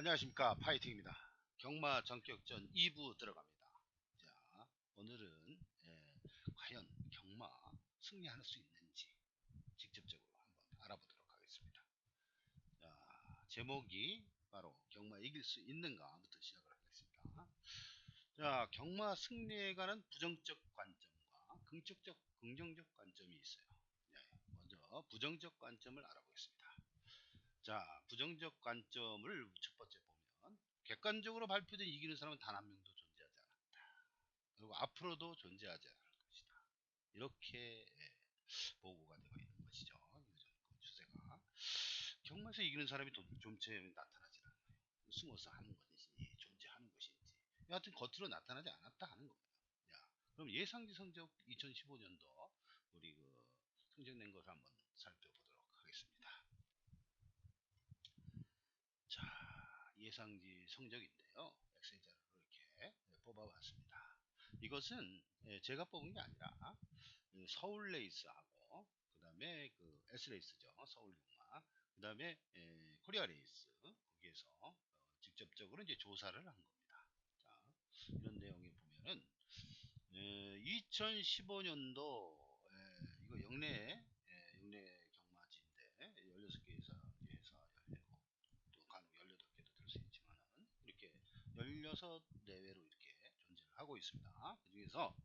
안녕하십니까, 파이팅입니다. 경마 전격전 2부 들어갑니다. 자, 오늘은 과연 경마 승리할 수 있는지 직접적으로 한번 알아보도록 하겠습니다. 자, 제목이 바로 경마 이길 수 있는가부터 시작을 하겠습니다. 자, 경마 승리에 관한 부정적 관점과 긍정적 관점이 있어요. 네, 먼저 부정적 관점을 알아보겠습니다. 자, 부정적 관점을 첫 번째 보면, 객관적으로 발표된 이기는 사람은 단 한 명도 존재하지 않았다. 그리고 앞으로도 존재하지 않을 것이다. 이렇게 보고가 되어 있는 것이죠. 요즘 그 추세가. 경마에서 이기는 사람이 존재에 나타나지 않아요. 숨어서 하는 것인지 존재하는 것인지 여하튼 겉으로 나타나지 않았다 하는 거예요. 야, 그럼 예상지 성적 2015년도 우리 성적낸 것을 한번 살펴보도록 하겠습니다. 자, 예상지 성적인데요. 엑셀 자료로 이렇게 뽑아봤습니다. 이것은 제가 뽑은 게 아니라 서울 레이스하고 그 다음에 그 S 레이스죠. 서울 육마. 그 다음에 코리아 레이스 거기에서 직접적으로 이제 조사를 한 겁니다. 자, 이런 내용에 보면은 2015년도 이거 영내 경마지인데 16개 회사 열리고 또 간혹 18개도 될 수 있지만은 이렇게 16대회로 이렇게 존재를 하고 있습니다. 그 중에서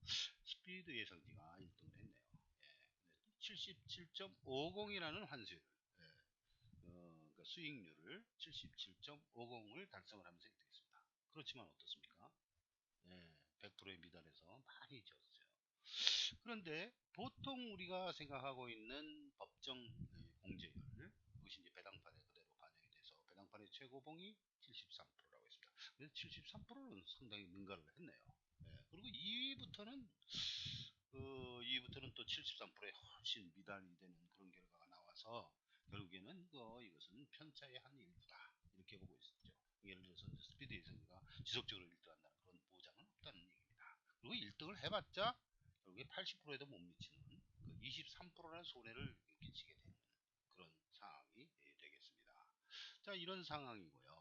스피드 예상지가 1등을 했네요. 77.50이라는 환수율, 그러니까 수익률을 77.50을 달성을 하면서 1등했습니다. 그렇지만 어떻습니까? 100%에 미달해서 많이 졌어요. 그런데 보통 우리가 생각하고 있는 법정 공제율, 그것이 이제 배당판에 그대로 반영이 돼서 배당판의 최고봉이 73%라고 했습니다. 그래서 73%는 상당히 능가를 했네요. 그리고 2위부터는 또 73%에 훨씬 미달이 되는 그런 결과가 나와서 결국에는 이것은 편차의 한 일부다 이렇게 보고 있었죠. 예를 들어서 스피드 예선이가 지속적으로 1등한다는 그런 보장은 없다는 얘기입니다. 그리고 1등을 해봤자 결국에 80%에도 못 미치는 그 23%라는 손해를 끼치게 되는 그런 상황이 되겠습니다. 자, 이런 상황이고요.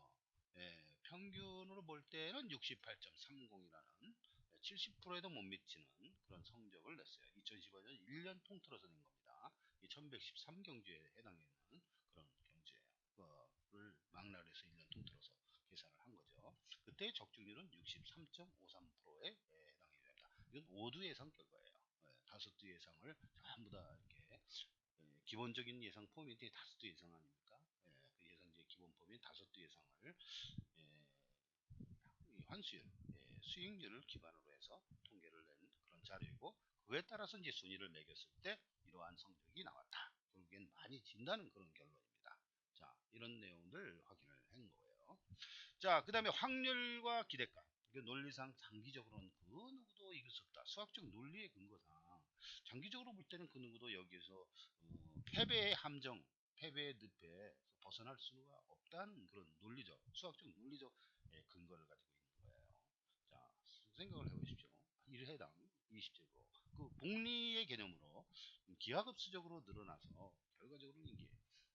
평균으로 볼 때는 68.30이라는 70%에도 못 미치는 그런 성적을 냈어요. 2015년 1년 통틀어서 낸 겁니다. 1113경주에 해당하는 그런 경주예요. 그거를 망라해서 1년 통틀어서 계산을 한 거죠. 그때 적중률은 63.53%에 해당이 됩니다. 이건 5두 예상 결과예요. 5두 예상을 전부 다 이렇게 기본적인 예상 포인트의 5두 예상 아닙니까? 그 예상지의 기본 포인트 5두 예상을 환수율, 수익률을 기반으로 해서 통계를 낸 그런 자료이고, 그에 따라서 이제 순위를 매겼을 때 이러한 성적이 나왔다. 결국엔 많이 진다는 그런 결론입니다. 자, 이런 내용들 확인을 한 거예요. 자, 그 다음에 확률과 기대감. 논리상 장기적으로는 그 누구도 이길 수 없다. 수학적 논리의 근거상 장기적으로 볼 때는 그 누구도 여기에서 패배의 함정, 패배의 늪에 벗어날 수가 없다는 그런 논리적, 수학적 논리적 근거를 가지고 있는 거예요. 자, 생각을 해보십시오. 1회당 20제곱. 그 복리의 개념으로 기하급수적으로 늘어나서 결과적으로는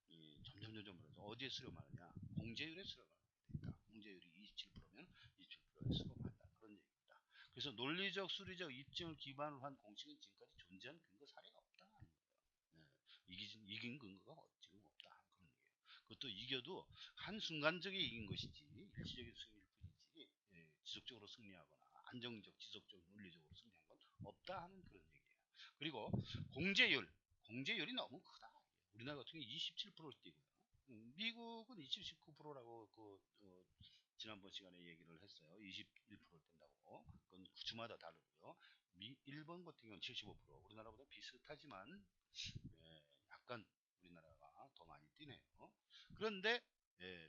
이게 점점 늘어서 어디에 수렴하느냐? 공제율에 수렴하게 된다. 공제율이 27%면 27%에 수렴한다. 그런 얘기입니다. 그래서 논리적, 수리적 입증을 기반으로 한 공식은 지금까지 존재한 근거 사례가 없다는 거예요. 이긴 근거가 지금 없다. 그런 얘기예요. 그것도 이겨도 한순간적에 이긴 것이지 일시적인 승리일 뿐이지 지속적으로 승리하거나 안정적, 지속적, 논리적으로 승리한 건 없다 하는 그런 얘기예요. 그리고 공제율이 너무 크다. 우리나라 같은 경우 27%를 띄고요. 미국은 79%라고 지난번 시간에 얘기를 했어요. 21%를 뗀다고. 그건 주마다 다르고요. 일본 같은 경우는 75%, 우리나라보다 비슷하지만 약간 우리나라가 더 많이 뛰네요. 그런데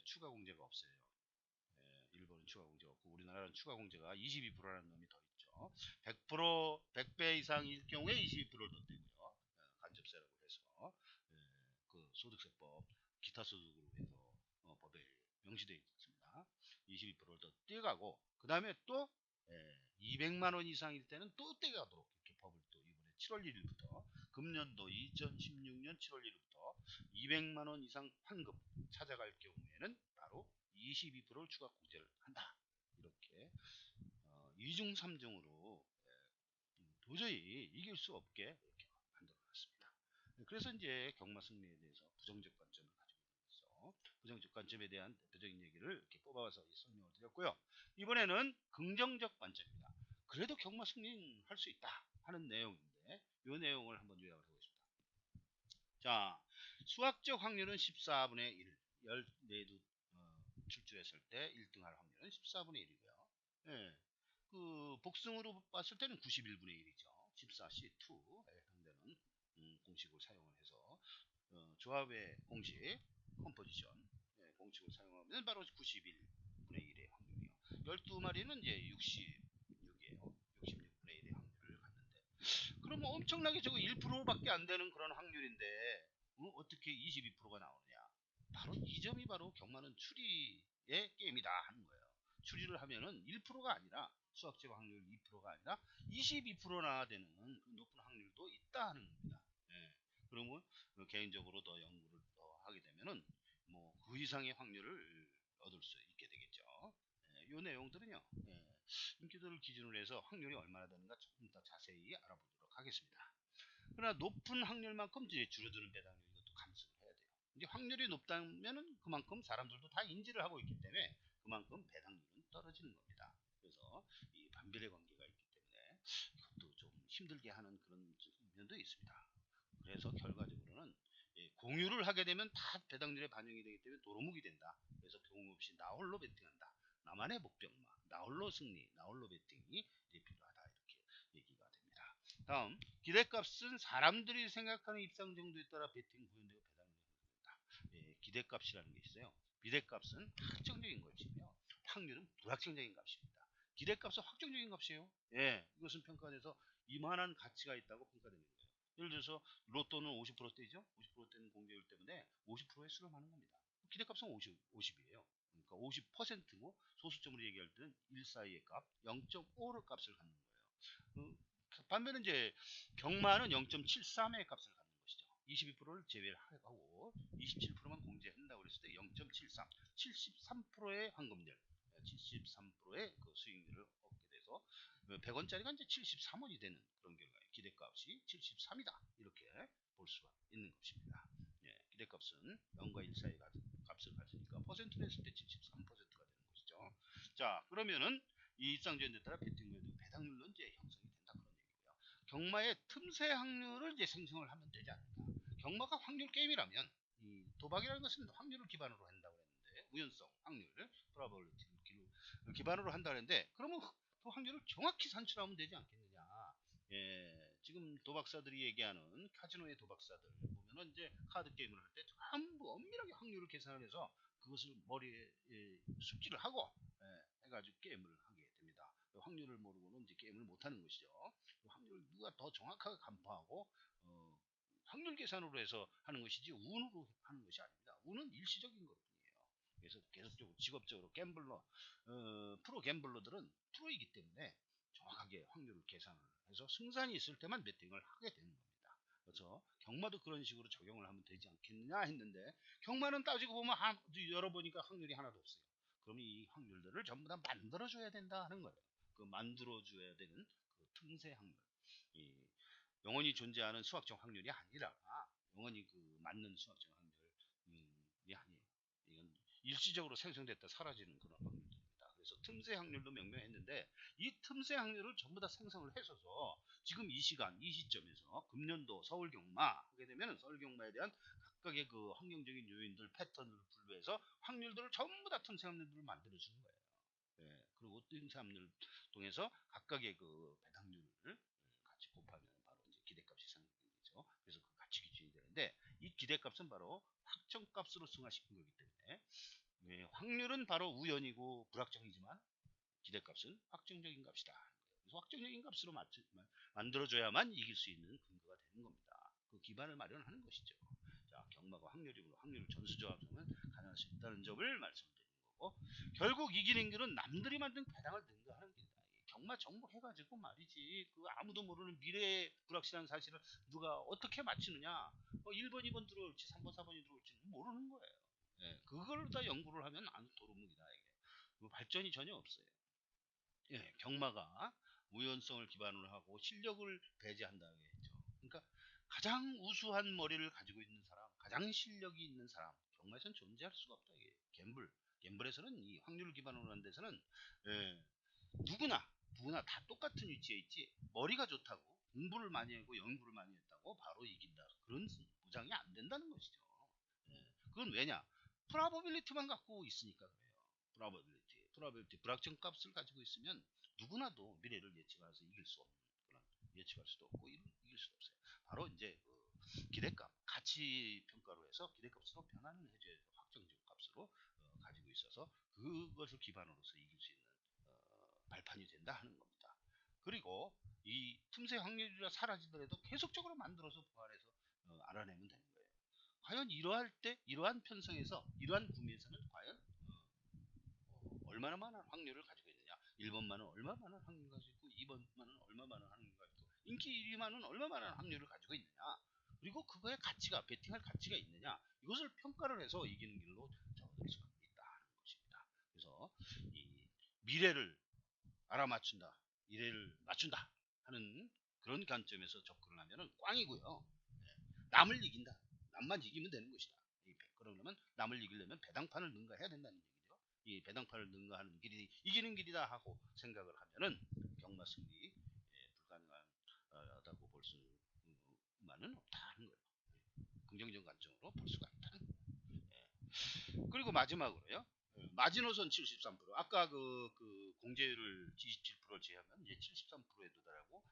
추가 공제가 없어요. 일본은 추가 공제가 없고 우리나라는 추가 공제가 22%라는 놈이 더 있죠. 100배 이상일 경우에 22%를 더 떼고요. 간접세라고 해서 그 소득세법 기타 소득으로 해서 법에 명시되어 있습니다. 22%를 더 떼가고 그 다음에 또 200만 원 이상일 때는 또 떼가도록 이렇게 법을 또 이번에 7월 1일부터 금년도 2016년 7월 1일부터 200만 원 이상 환급 찾아갈 경우에는 바로 22%를 추가 공제를 한다. 이렇게 이중 삼중으로 도저히 이길 수 없게 이렇게 만들어놨습니다. 그래서 이제 경마 승리에 대해서 부정적 관점을 가지고 있어 부정적 관점에 대한 대표적인 얘기를 이렇게 뽑아와서 설명을 드렸고요. 이번에는 긍정적 관점입니다. 그래도 경마 승리는 할 수 있다 하는 내용인데 이 내용을 한번 요약을 해보겠습니다. 자, 수학적 확률은 14분의 1. 14두 출주했을 때 1등할 확률은 14분의 1이고요. 예, 그 복승으로 봤을 때는 91분의 1이죠. 14C2에 해당되는 공식을 사용을 해서 조합의 공식 컴포지션 공식을 사용하면 바로 91분의 1의 확률이요. 12마리는 이제 66이에요. 66분의 1의 확률을 갖는데 그럼 엄청나게 저거 1%밖에 안 되는 그런 확률인데 어떻게 22%가 나오느냐? 바로 이 점이 바로 경마는 추리의 게임이다 하는 거예요. 추리를 하면은 1%가 아니라 수학적 확률 2%가 아니라 22%나 되는 그 높은 확률도 있다 하는 겁니다. 예. 그러면 개인적으로 더 연구를 더 하게 되면은 뭐 그 이상의 확률을 얻을 수 있게 되겠죠. 이 내용들은요. 인기도를 기준으로 해서 확률이 얼마나 되는가 조금 더 자세히 알아보도록 하겠습니다. 그러나 높은 확률만큼 이제 줄어드는 배당률 이것도 감수를 해야 돼요. 이제 확률이 높다면은 그만큼 사람들도 다 인지를 하고 있기 때문에 그만큼 배당률은 떨어지는 겁니다. 그래서 이 반비례 관계가 있기 때문에 그것도 좀 힘들게 하는 그런 면도 있습니다. 그래서 결과적으로는 공유를 하게 되면 다 배당률에 반영이 되기 때문에 도루묵이 된다. 그래서 경우 없이 나홀로 베팅한다. 나만의 목병마, 나홀로 승리, 나홀로 베팅이 필요하다. 이렇게 얘기가 됩니다. 다음 기대값은 사람들이 생각하는 입상 정도에 따라 베팅 구현되고 배당률이 형성된다. 기대값이라는 게 있어요. 비대값은 확정적인 것이며 확률은 불확정적인 값입니다. 기대값은 확정적인 값이에요. 이것은 평가돼서 이만한 가치가 있다고 평가되는 거예요. 예를 들어서 로또는 50%대죠. 50%대는 공개율 때문에 50%의 수를 하는 겁니다. 기대값은 50이에요. 그러니까 50%고 소수점으로 얘기할 때는 1 사이의 값, 0.5의 값을 갖는 거예요. 반면에 이제 경마는 0.73의 값을 갖는 것이죠. 22%를 제외를 하고 27%만 공제한다고 그랬을 때 0.73, 73%의 황금률, 73%의 그 수익률을 얻게 돼서 100원짜리가 이제 73원이 되는 그런 결과예요. 기대값이 73이다. 이렇게 볼 수가 있는 것입니다. 기대값은 0과 1 사이의 값을 가지니까 퍼센트 냈을 때 73%가 되는 것이죠. 자, 그러면은 이 입상전에 따라 배당률은 이제 형성이 된다 그런 얘기고요. 경마의 틈새 확률을 이제 생성을 하면 되지 않을까. 경마가 확률 게임이라면 이 도박이라는 것은 확률을 기반으로 한다고 했는데 우연성, 확률, 프로바빌리티를 기반으로 한다고 했는데 그러면 그 확률을 정확히 산출하면 되지 않겠느냐. 지금 도박사들이 얘기하는 카지노의 도박사들 보면은 이제 카드 게임을 할 때 전부 엄밀하게 확률을 계산을 해서 그것을 머리에 숙지를 하고 해가지고 게임을 하게 됩니다. 확률을 모르고는 이제 게임을 못하는 것이죠. 확률을 누가 더 정확하게 간파하고 확률 계산으로 해서 하는 것이지 운으로 하는 것이 아닙니다. 운은 일시적인 것뿐이에요. 그래서 계속적으로 직업적으로 갬블러 프로 갬블러들은 프로이기 때문에 정확하게 확률을 계산을 해서 승산이 있을 때만 베팅을 하게 되는 겁니다. 그래서 경마도 그런 식으로 적용을 하면 되지 않겠느냐 했는데 경마는 따지고 보면 열어보니까 확률이 하나도 없어요. 그럼 이 확률들을 전부 다 만들어줘야 된다 하는 거예요. 그 만들어줘야 되는 그 틈새 확률. 이 영원히 존재하는 수학적 확률이 아니라 영원히 그 맞는 수학적 확률이 아니에요. 이건 일시적으로 생성됐다 사라지는 그런 확률들입니다. 그래서 틈새 확률도 명명했는데 이 틈새 확률을 전부 다 생성을 해서서 지금 이 시간 이 시점에서 금년도 서울경마 하게 되면 서울경마에 대한 각각의 그 환경적인 요인들 패턴을 분류해서 확률들을 전부 다 틈새 확률들을 만들어 주는 거예요. 그리고 틈새 확률을 통해서 각각의 그 배당률을 같이 곱하면 바로 이제 기대값이 상승되죠. 그래서 그 가치 기준이 되는데 이 기대값은 바로 확정값으로 승화시킨 거기 때문에 확률은 바로 우연이고 불확정이지만 기대값은 확정적인 값이다. 그래서 확정적인 값으로 만들어줘야만 이길 수 있는 근거가 되는 겁니다. 그 기반을 마련하는 것이죠. 자, 경마가 확률이므로 확률을 전수조합하면 가능할 수 있다는 점을 말씀드리는 거고 결국 이기는 길은 남들이 만든 배당을 능가하는 길이다. 경마 정복해가지고 말이지 그 아무도 모르는 미래의 불확실한 사실을 누가 어떻게 맞히느냐 1번 2번 들어올지 3번 4번이 들어올지는 모르는 거예요. 그걸 다 연구를 하면 안 도루묵이다 역전이 전혀 없어요. 예, 경마가 우연성을 기반으로 하고 실력을 배제한다고 했죠. 그러니까 가장 우수한 머리를 가지고 있는 사람, 가장 실력이 있는 사람, 경마에서는 존재할 수가 없다. 이게 갬블에서는 이 확률을 기반으로 하는 데서는 예, 누구나 다 똑같은 위치에 있지 머리가 좋다고 공부를 많이 하고 연구를 많이 했다고 바로 이긴다. 그런 보장이 안 된다는 것이죠. 예, 그건 왜냐? 프라버빌리티만 갖고 있으니까 그래요. 프라버빌리티, 불확정 값을 가지고 있으면 누구나도 미래를 예측해서 이길 수 없는 그런 예측할 수도 없고 이길 수도 없어요. 바로 이제 그 기대값, 가치 평가로 해서 기대값으로 변하는 해제 확정적 값으로 가지고 있어서 그것을 기반으로서 이길 수 있는 발판이 된다 하는 겁니다. 그리고 이 틈새 확률이라 사라지더라도 계속적으로 만들어서 부활해서 알아내면 되는 거예요. 과연 이러할 때 이러한 편성에서 이러한 구미에서는 과연 얼마나 많은 확률을 가지고 있느냐. 1번만은 얼마 많은 확률을 가지고 있고 2번만은 얼마 많은 확률을 가지고 있고 인기 1위만은 얼마 많은 확률을 가지고 있느냐. 그리고 그거의 가치가 베팅할 가치가 있느냐. 이것을 평가를 해서 이기는 길로 접어들 수가 있다는 것입니다. 그래서 이 미래를 알아맞춘다. 미래를 맞춘다 하는 그런 관점에서 접근을 하면은 꽝이고요. 네. 남을 이긴다. 남만 이기면 되는 것이다. 그러려면 남을 이기려면 배당판을 능가해야 된다는 얘기죠. 이 배당판을 능가하는 길이 이기는 길이다 하고 생각을 하면은 경마 승리 불가능하다고 볼 수만은 없다는 거예요. 긍정적 관점으로 볼 수가 있다는 거예요. 그리고 마지막으로요. 마지노선 73%. 아까 그 공제율을 27%를 제하면 이제 73%에 도달하고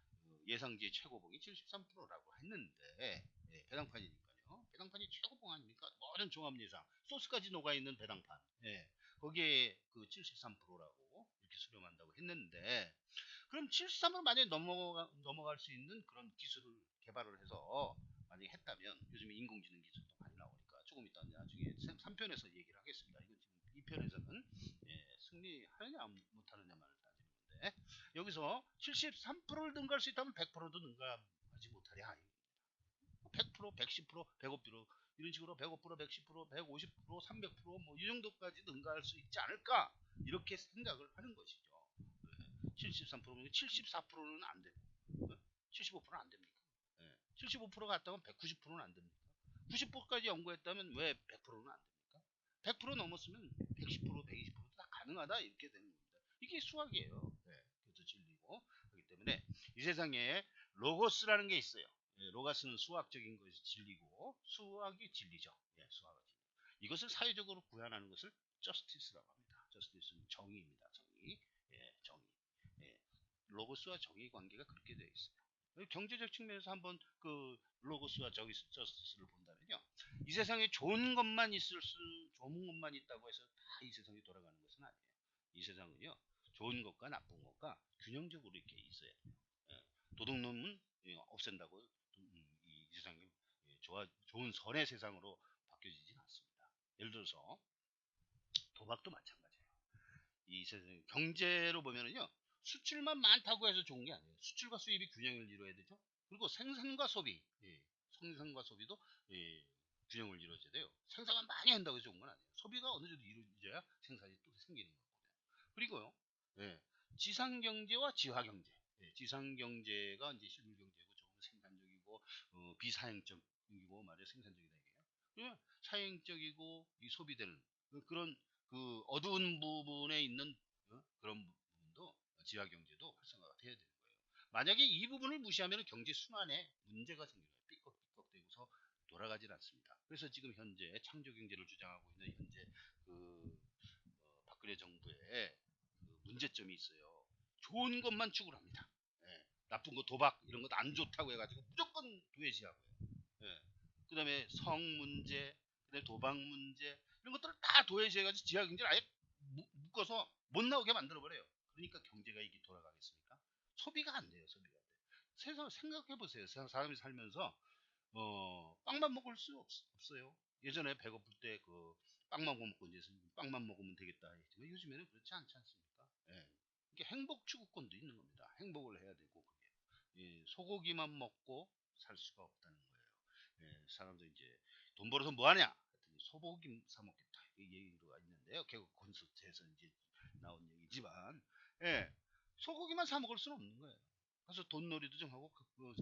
예상지 최고봉이 73%라고 했는데 배당판이니까요. 배당판이 최고봉 아닙니까? 모든 종합 예상 소스까지 녹아 있는 배당판. 거기에 그 73%라고 이렇게 수렴한다고 했는데 그럼 73을 만약에 넘어갈 수 있는 그런 기술을 개발을 해서 만약에 했다면 요즘에 인공지능 기술도 많이 나오니까 조금 이따 나중에 3편에서 얘기를 하겠습니다. 이건 지금 2편에서는 승리하느냐 못하느냐만을 따지는 건데 여기서 73%를 능가할 수 있다면 100%도 능가하지 못하랴. 100%, 110%, 105% 이런 식으로 105%, 110%, 150%, 300%뭐 이 정도까지 능가할 수 있지 않을까 이렇게 생각을 하는 것이죠. 73%면 74%는 안 되고 75%는 안 됩니까? 75% 갔다면 190%는 안 됩니까? 90%까지 연구했다면 왜 100%는 안 됩니까? 100% 넘었으면 110%, 120%도 다 가능하다 이렇게 되는 겁니다. 이게 수학이에요. 그것도 진리고 그렇기 때문에 이 세상에 로고스라는 게 있어요. 로고스는 수학적인 것이 진리고 수학이 진리죠. 수학이 진리. 이것을 사회적으로 구현하는 것을 저스티스라고 합니다. 저스티스는 정의입니다. 정의. 정의. 로고스와 정의 관계가 그렇게 되어 있어요. 경제적 측면에서 한번 그 로고스와 저스티스를 본다면요. 이 세상에 좋은 것만 좋은 것만 있다고 해서 다 이 세상이 돌아가는 것은 아니에요. 이 세상은요. 좋은 것과 나쁜 것과 균형적으로 이렇게 있어야 돼요. 도둑놈은 없앤다고 이 세상이 좋은 선의 세상으로 바뀌어지진 않습니다. 예를 들어서 도박도 마찬가지예요. 이 세상 경제로 보면은요. 수출만 많다고 해서 좋은 게 아니에요. 수출과 수입이 균형을 이루어야 되죠. 그리고 생산과 소비, 생산과 소비도 균형을 이루어져야 돼요. 생산만 많이 한다고 해서 좋은 건 아니에요. 소비가 어느 정도 이루어져야 생산이 또 생기는 거거든요. 그리고요, 지상경제와 지하경제. 지상경제가 이제 실물경제고 조금 생산적이고 비사행적이고 말이야 생산적이다 이게요. 사행적이고 이 소비되는 그런 그 어두운 부분에 있는 그런 부분도 지하경제도 활성화가 돼야 되는 거예요. 만약에 이 부분을 무시하면 경제 순환에 문제가 생겨요. 삐걱삐걱되고서 돌아가질 않습니다. 그래서 지금 현재 창조경제를 주장하고 있는 현재 그 박근혜 정부의 그 문제점이 있어요. 좋은 것만 추구를 합니다. 나쁜 거 도박 이런 것도 안 좋다고 해가지고 무조건 도외시하고요. 그 다음에 성 문제, 그다음에 도박 문제 이런 것들을 다 도외시해가지고 지하경제를 아예 묶어서 못 나오게 만들어버려요. 그러니까 경제가 이게 돌아가겠습니까? 소비가 안 돼요. 소비가 안 돼요. 세상 생각해보세요. 사람이 살면서 빵만 먹을 수 없어요. 예전에 배고플 때 그 빵만 먹고 이제 빵만 먹으면 되겠다 했지만 요즘에는 그렇지 않지 않습니까? 이게 행복 추구권도 있는 겁니다. 행복을 해야 되고 그게 소고기만 먹고 살 수가 없다는 거예요. 사람들 이제 돈 벌어서 뭐 하냐? 소고기 사 먹겠다 이 얘기가 있는데요. 결국 콘서트에서 이제 나온 얘기지만, 예, 소고기만 사 먹을 수는 없는 거예요. 그래서 돈놀이도 좀 하고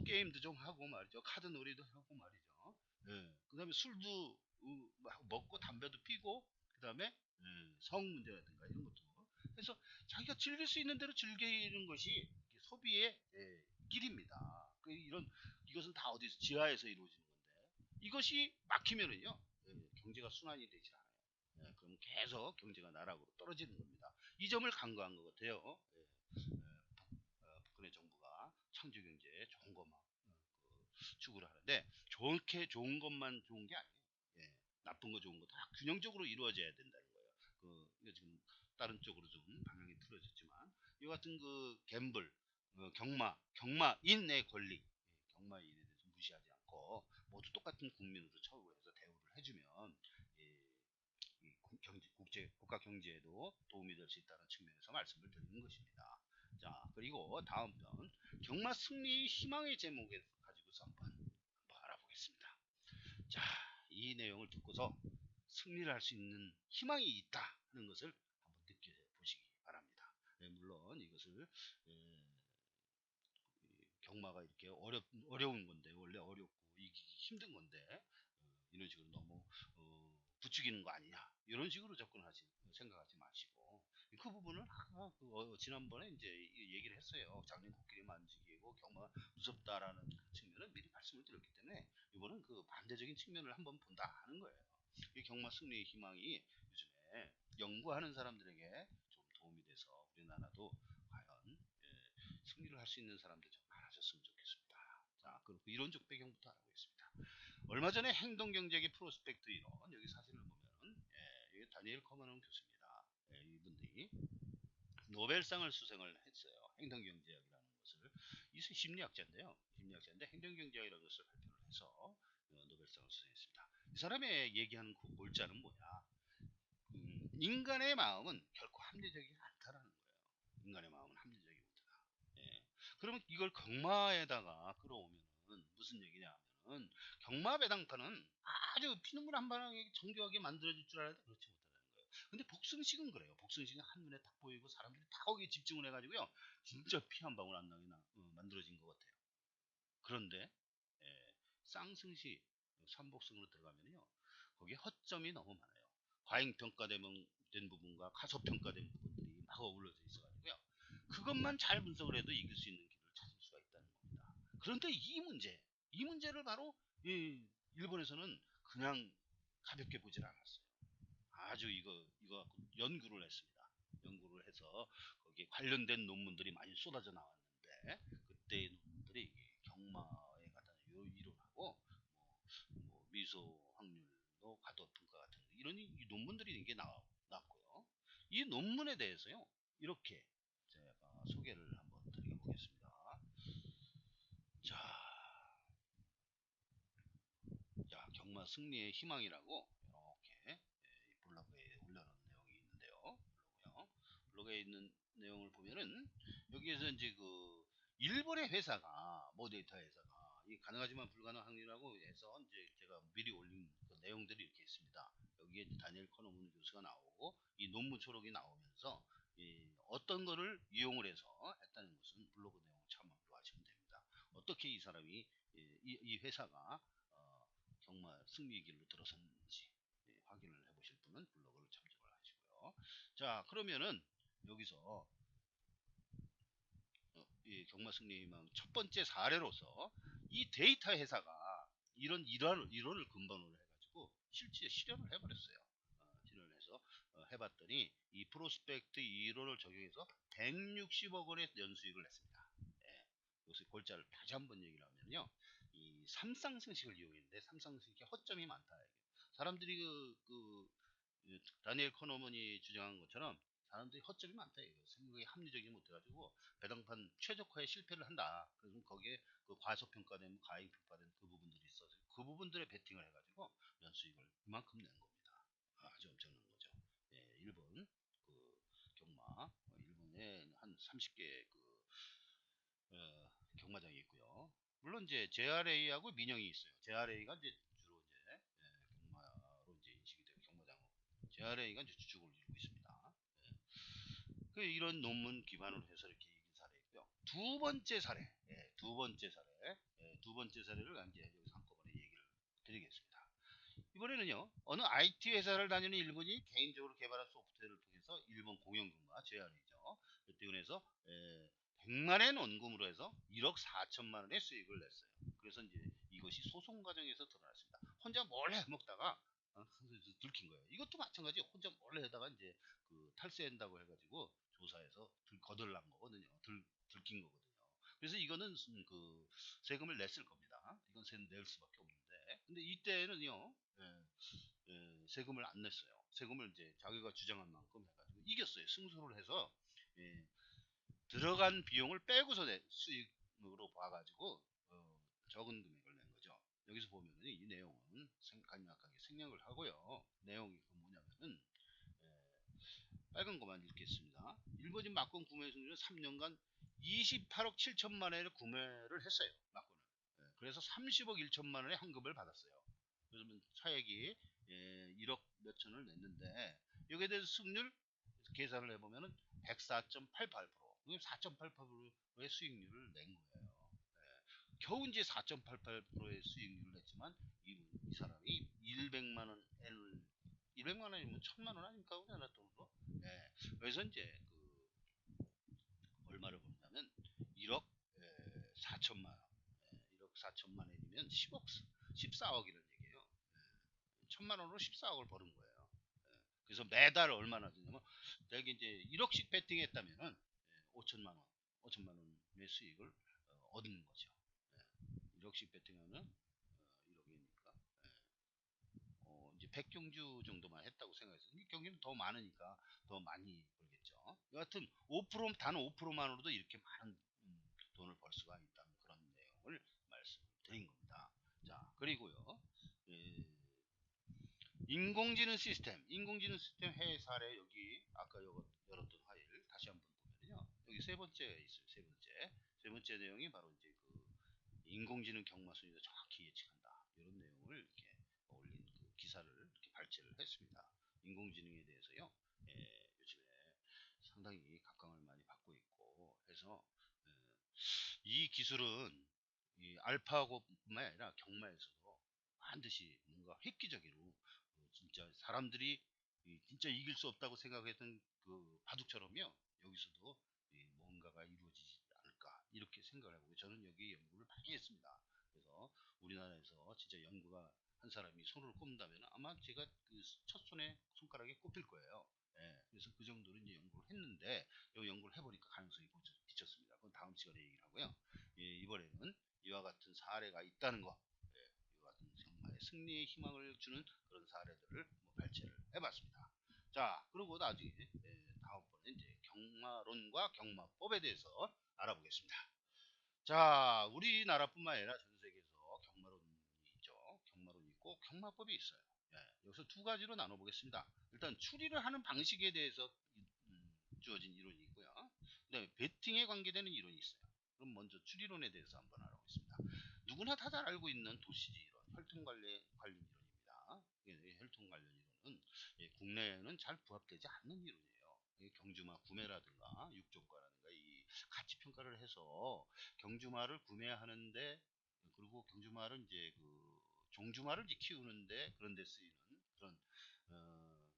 게임도 좀 하고 말이죠. 카드놀이도 하고 말이죠. 예, 그다음에 술도 먹고 담배도 피고, 그다음에 성 문제라든가 이런 것도. 그래서 자기가 즐길 수 있는 대로 즐기는 것이 소비의 길입니다. 이것은 다 어디서 지하에서 이루어지는 건데, 이것이 막히면은요, 경제가 순환이 되질 않아요. 그럼 계속 경제가 나락으로 떨어지는 겁니다. 이 점을 간과한 것 같아요. 박근혜 정부가 창조 경제에 좋은 것만 추구를 하는데, 좋은 것만 좋은 게 아니에요. 예, 나쁜 거 좋은 거 다 균형적으로 이루어져야 된다는 거예요. 이거 지금 다른 쪽으로 좀 방향이 틀어졌지만, 이 같은 갬블, 경마인의 권리, 경마인에 대해서 무시하지 않고 모두 똑같은 국민으로 처우해서 대우를 해주면, 국가 경제에도 도움이 될 수 있다는 측면에서 말씀을 드리는 것입니다. 자, 그리고 다음 편 경마 승리 희망의 제목에 가지고서 한번 알아보겠습니다. 자, 이 내용을 듣고서 승리를 할 수 있는 희망이 있다 하는 것을 한번 느껴보시기 바랍니다. 물론 이것을 경마가 이렇게 어려운 건데, 원래 어렵고 이기기 힘든 건데, 이런 식으로 너무 부추기는 거 아니냐, 이런 식으로 생각하지 마시고, 그 부분은 아까 지난번에 이제 얘기를 했어요. 작년 코끼리 만지기고 경마가 무섭다라는 측면을 미리 말씀을 드렸기 때문에, 이번은 그 반대적인 측면을 한번 본다 하는 거예요. 이 경마 승리의 희망이 요즘에 연구하는 사람들에게 좀 도움이 돼서 우리나라도 과연 승리를 할 수 있는 사람들이 좀 많아졌으면 좋겠습니다. 자, 그리고 이론적 배경부터 알아보겠습니다. 얼마 전에 행동경제학의 프로스펙트 이론, 여기 사진을 보면은, 이게 다니엘 커먼 교수입니다. 이분들이 노벨상을 수상을 했어요. 행동경제학이라는 것을. 이 심리학자인데요. 심리학자인데 행동경제학이라는 것을 발표를 해서 노벨상을 수상했습니다. 이 사람의 얘기하는 그 골자는 뭐냐? 인간의 마음은 결코 합리적이지 않다라는 거예요. 인간의 마음은 합리적이지 못하다. 예. 그러면 이걸 경마에다가 끌어오면은 무슨 얘기냐 하면은, 경마배당판은 아주 피눈물 한 방울에 정교하게 만들어질 줄 알았는데 그렇지 못하다는 거예요. 근데 복승식은 그래요. 복승식은 한눈에 딱 보이고 사람들이 다 거기에 집중을 해가지고요, 진짜 피 한 방울 안 나게 만들어진 것 같아요. 그런데 쌍승시 삼복승으로 들어가면요, 거기에 허점이 너무 많아요. 과잉평가된 부분과 가소평가된 부분들이 막 어우러져 있어가지고요, 그것만 잘 분석을 해도 이길 수 있는 길을 찾을 수가 있다는 겁니다. 그런데 이 문제를 바로 일본에서는 그냥 가볍게 보질 않았어요. 아주 이거 연구를 했습니다. 연구를 해서 거기에 관련된 논문들이 많이 쏟아져 나왔는데, 그때의 논문들이 경마에 관한 이론하고 미소 확률도 과도평가 같은 이런 논문들이 이게 나왔고요. 이 논문에 대해서요, 이렇게 제가 소개를 한번 드려보겠습니다. 자, 경마 승리의 희망이라고 이렇게 블로그에 올려놓은 내용이 있는데요. 블로그에 있는 내용을 보면은, 여기에서 이제 일본의 회사가, 모데이터 회사가, 이 가능하지만 불가능한 확률이라고 해서 이제 제가 미리 올린 그 내용들이 이렇게 있습니다. 여기에 이제 다니엘 커너문 교수가 나오고 이 논문 초록이 나오면서 어떤 거를 이용을 해서 했다는 것은 블로그 내용 참고로 하시면 됩니다. 어떻게 이 사람이 이 회사가 정말 승리의 길로 들어섰는지 확인을 해보실 분은 블로그를 참조를 하시고요. 자, 그러면은 여기서 이 경마 승리희망 첫 번째 사례로서 이 데이터 회사가 이런 이론을 근본으로 해가지고 실제 실현을 해버렸어요. 실현을 해서 해봤더니 이 프로스펙트 이론을 적용해서 160억 원의 연수익을 냈습니다. 예, 여기서 골자를 다시 한번 얘기를 하면요, 이 삼쌍승식을 이용했는데 삼쌍승식에 허점이 많다. 사람들이 다니엘 커너먼이 주장한 것처럼 사람들이 허점이 많다. 생각이 합리적이지 못해가지고 배당판 최적화에 실패를 한다. 그래서 거기에 과소평가된, 과잉평가된 그 부분들이 있어서 그 부분들에 베팅을 해가지고 연수익을 이만큼 낸 겁니다. 아주 엄청난 거죠. 일본 경마, 일본에 한 30개 경마장이 있고요. 물론 이제 JRA하고 민영이 있어요. JRA가 이제 주로 이제 경마로 이제 인식이 되고, 경마장 JRA가 이제 주축을 이루고 있습니다. 이런 논문 기반으로 해서 이렇게 이긴 사례고요. 두 번째 사례, 두 번째 사례를 이제 여기서 한꺼번에 얘기를 드리겠습니다. 이번에는요, 어느 IT 회사를 다니는 일본이 개인적으로 개발한 소프트웨어를 통해서 일본 공영근무와 제한이죠. 때문에서 100만엔 원금으로 해서 1억 4천만 원의 수익을 냈어요. 그래서 이제 이것이 소송 과정에서 드러났습니다. 혼자 몰래 먹다가 들킨 거예요. 이것도 마찬가지. 혼자 몰래 하다가 이제 그 탈세한다고 해가지고 조사해서 거덜난 거거든요. 들킨 거거든요. 그래서 이거는 그 세금을 냈을 겁니다. 이건 세금 낼 수밖에 없는데, 근데 이때는요, 세금을 안 냈어요. 세금을 이제 자기가 주장한 만큼 해가지고 이겼어요. 승소를 해서 예, 들어간 비용을 빼고서 수익으로 봐가지고 적은 금액을 낸 거죠. 여기서 보면은 이 내용은 간략하게 생략을 하고요. 내용이 그 뭐냐면은 빨간 것만 읽겠습니다. 일본인 막권 구매 승률은 3년간 28억 7천만 원에 구매를 했어요. 막권을. 그래서 30억 1천만 원의 환급을 받았어요. 그러면 차액이 1억 몇천을 냈는데 여기에 대해서 승률 계산을 해보면은 104.88%, 4.88%의 수익률을 낸 거예요. 겨우 이제 4.88%의 수익률을 냈지만 이 사람이 200만 원이면 1000만 원 아닙니까? 우리나라 돈으로. 그래서 이제 얼마를 벌냐면 1억 4천만 원. 1억 4천만 원이면 10억 14억이라는 얘기예요. 1000만 원으로 14억을 버는 거예요. 그래서 매달 얼마나 되냐면 대개 이제 1억씩 베팅했다면은 5천만 원, 5천만 원의 수익을 얻는 거죠. 1억씩 베팅하면 1억이니까 이제 100경주 정도만 했다고 생각해서 이 경기는 더 많으니까 더 많이 벌겠죠. 여하튼 5% 단 5%만으로도 이렇게 많은 돈을 벌 수가 있다는 그런 내용을 말씀드린 겁니다. 자, 그리고요. 인공지능 시스템 해외 사례 여기 아까 열었던 파일 다시 한번 보면요. 여기 세 번째 있어요. 세 번째 내용이 바로 이제 그 인공지능 경마 순위를 정확히 예측한다. 이런 내용을 이렇게 올린 그 기사를 이렇게 발제를 했습니다. 인공지능에 대해서요. 요즘에 상당히 각광을 많이 받고 있고 해서 이 기술은 이 알파고뿐만 아니라 경마에서도 반드시 뭔가 획기적으로 진짜 사람들이 진짜 이길 수 없다고 생각했던 그 바둑처럼요. 여기서도 뭔가가 이루어지지 않을까 이렇게 생각을 하고 저는 여기 연구를 많이 했습니다. 그래서 우리나라에서 진짜 연구가 한 사람이 손을 꼽는다면 아마 제가 그 첫 손에 손가락에 꼽힐 거예요. 그래서 그 정도로 이제 연구를 했는데 이 연구를 해보니까 가능성이 비쳤습니다. 그건 다음 시간에 얘기를 하고요. 이번에는 이와 같은 사례가 있다는 거, 이와 같은 정말 승리의 희망을 주는 그런 사례들을 발제를 해봤습니다. 자, 그리고 나중에 다음번에 이제 경마론과 경마법에 대해서 알아보겠습니다. 자, 우리나라뿐만 아니라 전 세계에서 경마론이 있죠. 경마론이 있고 경마법이 있어요. 여기서 두 가지로 나눠보겠습니다. 일단 추리를 하는 방식에 대해서 주어진 이론이 있고요. 그 다음에 베팅에 관계되는 이론이 있어요. 그럼 먼저 추리론에 대해서 한번 알아보겠습니다. 누구나 다 잘 알고 있는 도시지 이론, 혈통 관련 이론입니다. 혈통 관련 이론은 국내에는 잘 부합되지 않는 이론이에요. 경주마 구매라든가 육종과라든가 이 가치 평가를 해서 경주마를 구매하는데 그리고 경주마를 이제 그 종주마를 이제 키우는데 그런 데 쓰이는 그런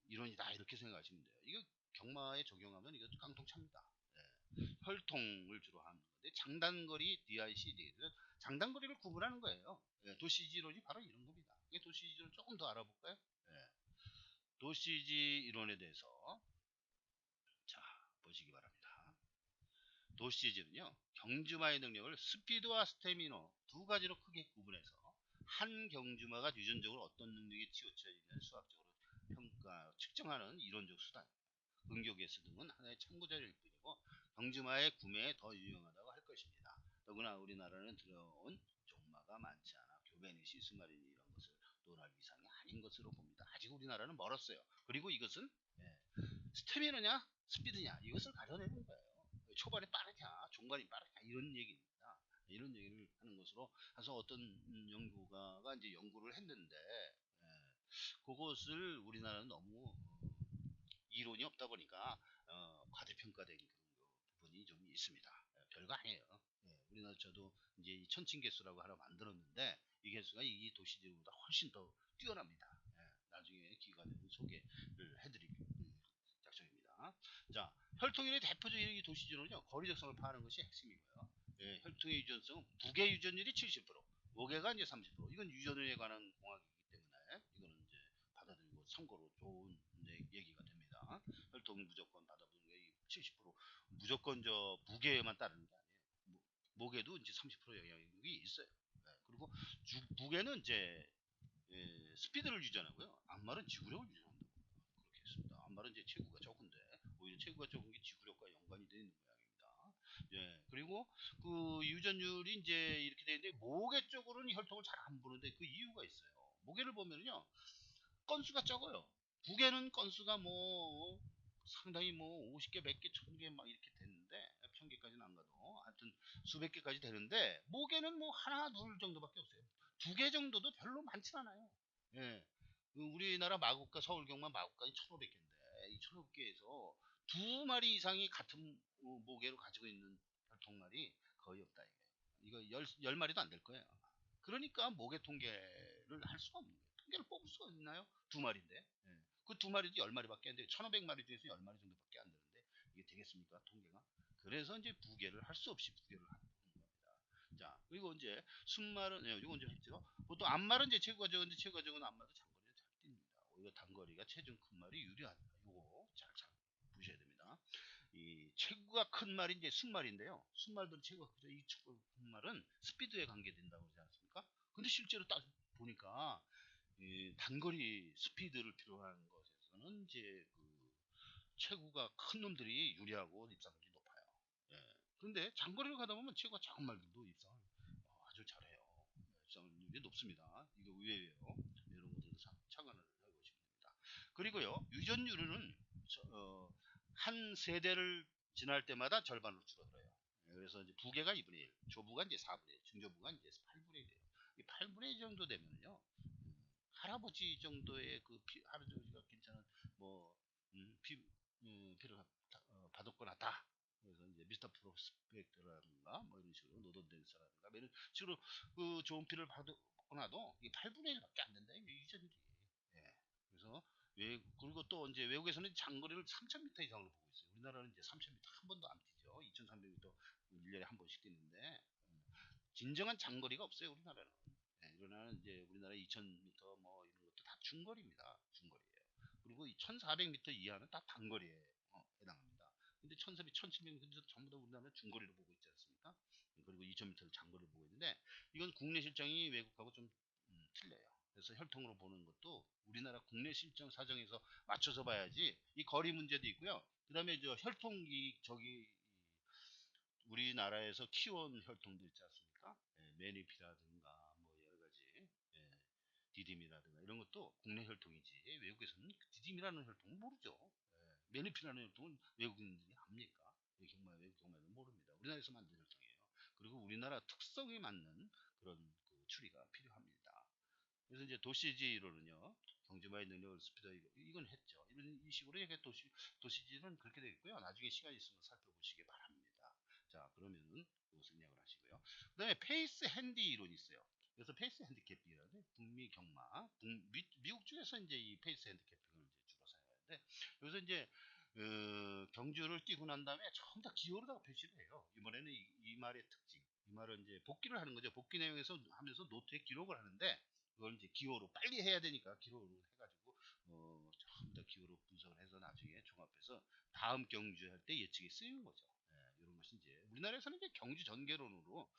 이론이다 이렇게 생각하시면 돼요. 이거 경마에 적용하면 이거 깡통차입니다. 혈통을 주로 하는 건데 장단거리 DICD 장단거리를 구분하는 거예요. 도시지론이 바로 이런 겁니다. 도시지론 조금 더 알아볼까요? 도시지 이론에 대해서 자 보시기 바랍니다. 도시지는요 경주마의 능력을 스피드와 스태미너 두 가지로 크게 구분해서 한 경주마가 유전적으로 어떤 능력이 치우쳐 있는 수학적으로 평가 측정하는 이론적 수단입니다. 근교계수 등은 하나의 참고자료일 뿐이고 경주마의 구매에 더 유용하다고 할 것입니다. 더구나 우리나라는 들어온 종마가 많지 않아 교배니시 스마리니 이런 것을 논할 이상이 아닌 것으로 봅니다. 아직 우리나라는 멀었어요. 그리고 이것은 스태미너냐 스피드냐 이것을 가려내는 거예요. 초반에 빠르냐 중반이 빠르냐 이런 얘기입니다. 이런 얘기를 하는 것으로 해서 어떤 연구가가 이제 연구를 했는데 그것을 우리나라는 너무 이론이 없다 보니까 과대평가되기 부분이 좀 있습니다. 별거 아니에요. 우리나라 저도 이제 이 천칭개수라고 하나 만들었는데 이 개수가 이 도시지보다 훨씬 더 뛰어납니다. 나중에 기회가 되면 소개를 해드릴 작정입니다. 자, 혈통일의 대표적인 이 도시지로는요, 거리적성을 파악하는 것이 핵심이고요. 혈통의 유전성은 무게 유전율이 70%, 무게가 이제 30%. 이건 유전율에 관한 공학이기 때문에 이거는 이제 받아들이고 참고로 좋은 얘기가 됩니다. 혈통이 무조건 받아들이는 게 70% 무조건 저 무게에만 따르는 게 아니에요. 무게도 이제 30% 영향력이 있어요. 그리고 무게는 이제 스피드를 유전하고요. 앞말은 지구력을 유전한다고 그렇게 했습니다. 앞말은 이제 체구가 적은데 오히려 체구가 적은 게 지구력과 연관이 되어 있는 모양입니다. 그리고 그 유전율이 이제 이렇게 되는데 모계 쪽으로는 혈통을 잘 안 보는데 그 이유가 있어요. 모계를 보면요 건수가 적어요. 무게는 건수가 뭐 상당히 뭐 50개, 100개, 1000개 막 이렇게 되는데 1000개까지는 안 가도 하여튼 수백 개까지 되는데 모계는 뭐 하나 둘 정도밖에 없어요. 2개 정도도 별로 많진 않아요. 예. 우리나라 마국가 서울경만 마국간이 1500개인데 이 1500개에서 2마리 이상이 같은 모계로 가지고 있는 혈통말이 거의 없다 이거 10마리도 안 될 거예요. 그러니까 모계 통계를 할 수가 없는 거예요. 통계를 뽑을 수가 있나요? 2마리인데. 그 2마리도 10마리밖에 안 돼요. 1500마리 중에서 10마리 정도밖에 안 되는데 이게 되겠습니까? 통계가. 그래서 이제 부계를 할 수 없이 부계를 하는 겁니다. 자, 그리고 이제 순말은 이거 이제 했죠. 보통 앞말은 이제 체구가 적은데 체구가 적은 앞말도 장거리를 잘 뜁니다. 오히려 단거리가 체중 큰 말이 유리하다. 이거 잘 보셔야 됩니다. 이 체구가 큰 말이 이제 순말인데요. 순말들은 체구가 크죠. 이 체구가 큰 말은 스피드에 관계된다고 그러지 않습니까? 근데 실제로 딱 보니까 이 단거리 스피드를 필요한 것에서는 이제 그 체구가 큰 놈들이 유리하고 입상률이 높아요. 그런데 장거리를 가다 보면 체구가 작은 말들도 입상을 아주 잘해요. 입상률이 높습니다. 이거 의외예요. 이런 것들도 참관을 해보시면 됩니다. 그리고요, 유전율은 한 세대를 지날 때마다 절반으로 줄어들어요. 그래서 이제 부계가 2분의 1, 조부가 이제 4분의 1, 중조부가 이제 8분의 1이에요. 이 8분의 1 정도 되면요, 할아버지 정도의 그 할아버지가 괜찮은 뭐 피를 받았거나 다. 그래서 이제 미스터 프로스펙트라든가 뭐 이런 식으로 노던댄스라든가 뭐 이런 식으로 그 좋은 피를 받거나도 이 8분의 1밖에 안 된다. 이게 유전율이. 그래서 그리고 또 이제 외국에서는 장거리를 3000m 이상으로 보고 있어요. 우리나라는 이제 3000m 한 번도 안 뛰죠. 2300m 1년에 한 번씩 뛰는데 진정한 장거리가 없어요. 우리나라는. 이거는 이제 우리나라 2000m 뭐 이런 것도 다 중거리입니다. 중거리예요. 그리고 이 1400m 이하는 다 단거리에 해당합니다. 근데 1400, 1700m 전부 다 우리나라는 중거리로 보고 있지 않습니까? 그리고 2000m를 장거리로 보고 있는데 이건 국내 실정이 외국하고 좀 틀려요. 그래서 혈통으로 보는 것도 우리나라 국내 실정 사정에서 맞춰서 봐야지 이 거리 문제도 있고요. 그 다음에 저 혈통이 저기 우리나라에서 키워온 혈통도 있지 않습니까? 메니피라든가 뭐 여러 가지 디딤이라든가 이런 것도 국내 혈통이지 외국에서는 디딤이라는 혈통은 모르죠. 메니피라는 혈통은 외국인들이 압니까? 외국 경마는 모릅니다. 우리나라에서 만든 혈통이에요. 그리고 우리나라 특성에 맞는 그런 그 추리가 필요합니다. 그래서 이제 도시지로는요 경주마의 능력을 스피드 이건 했죠. 이 식으로 이게 도시지는 그렇게 되겠고요. 나중에 시간 있으면 살펴보시기 바랍니다. 자, 그러면은 이거 생략을 하시고요. 그 다음에 페이스 핸디 이론이 있어요. 그래서 페이스 핸디캡이라는 북미 경마, 미국 쪽에서 이제 이 페이스 핸디캡을 이제 주로 사용하는데 여기서 이제 경주를 뛰고 난 다음에 전부 다 기호로다가 표시를 해요. 이번에는 이 말의 특징, 이 말은 이제 복기를 하는 거죠. 복기 내용에서 하면서 노트에 기록을 하는데 그걸 이제 기호로 빨리 해야 되니까 기호로 해가지고 전부 다 기호로 분석을 해서 나중에 종합해서 다음 경주할 때 예측에 쓰이는 거죠. 이런 것이 이제 우리나라에서는 이제 경주 전개론으로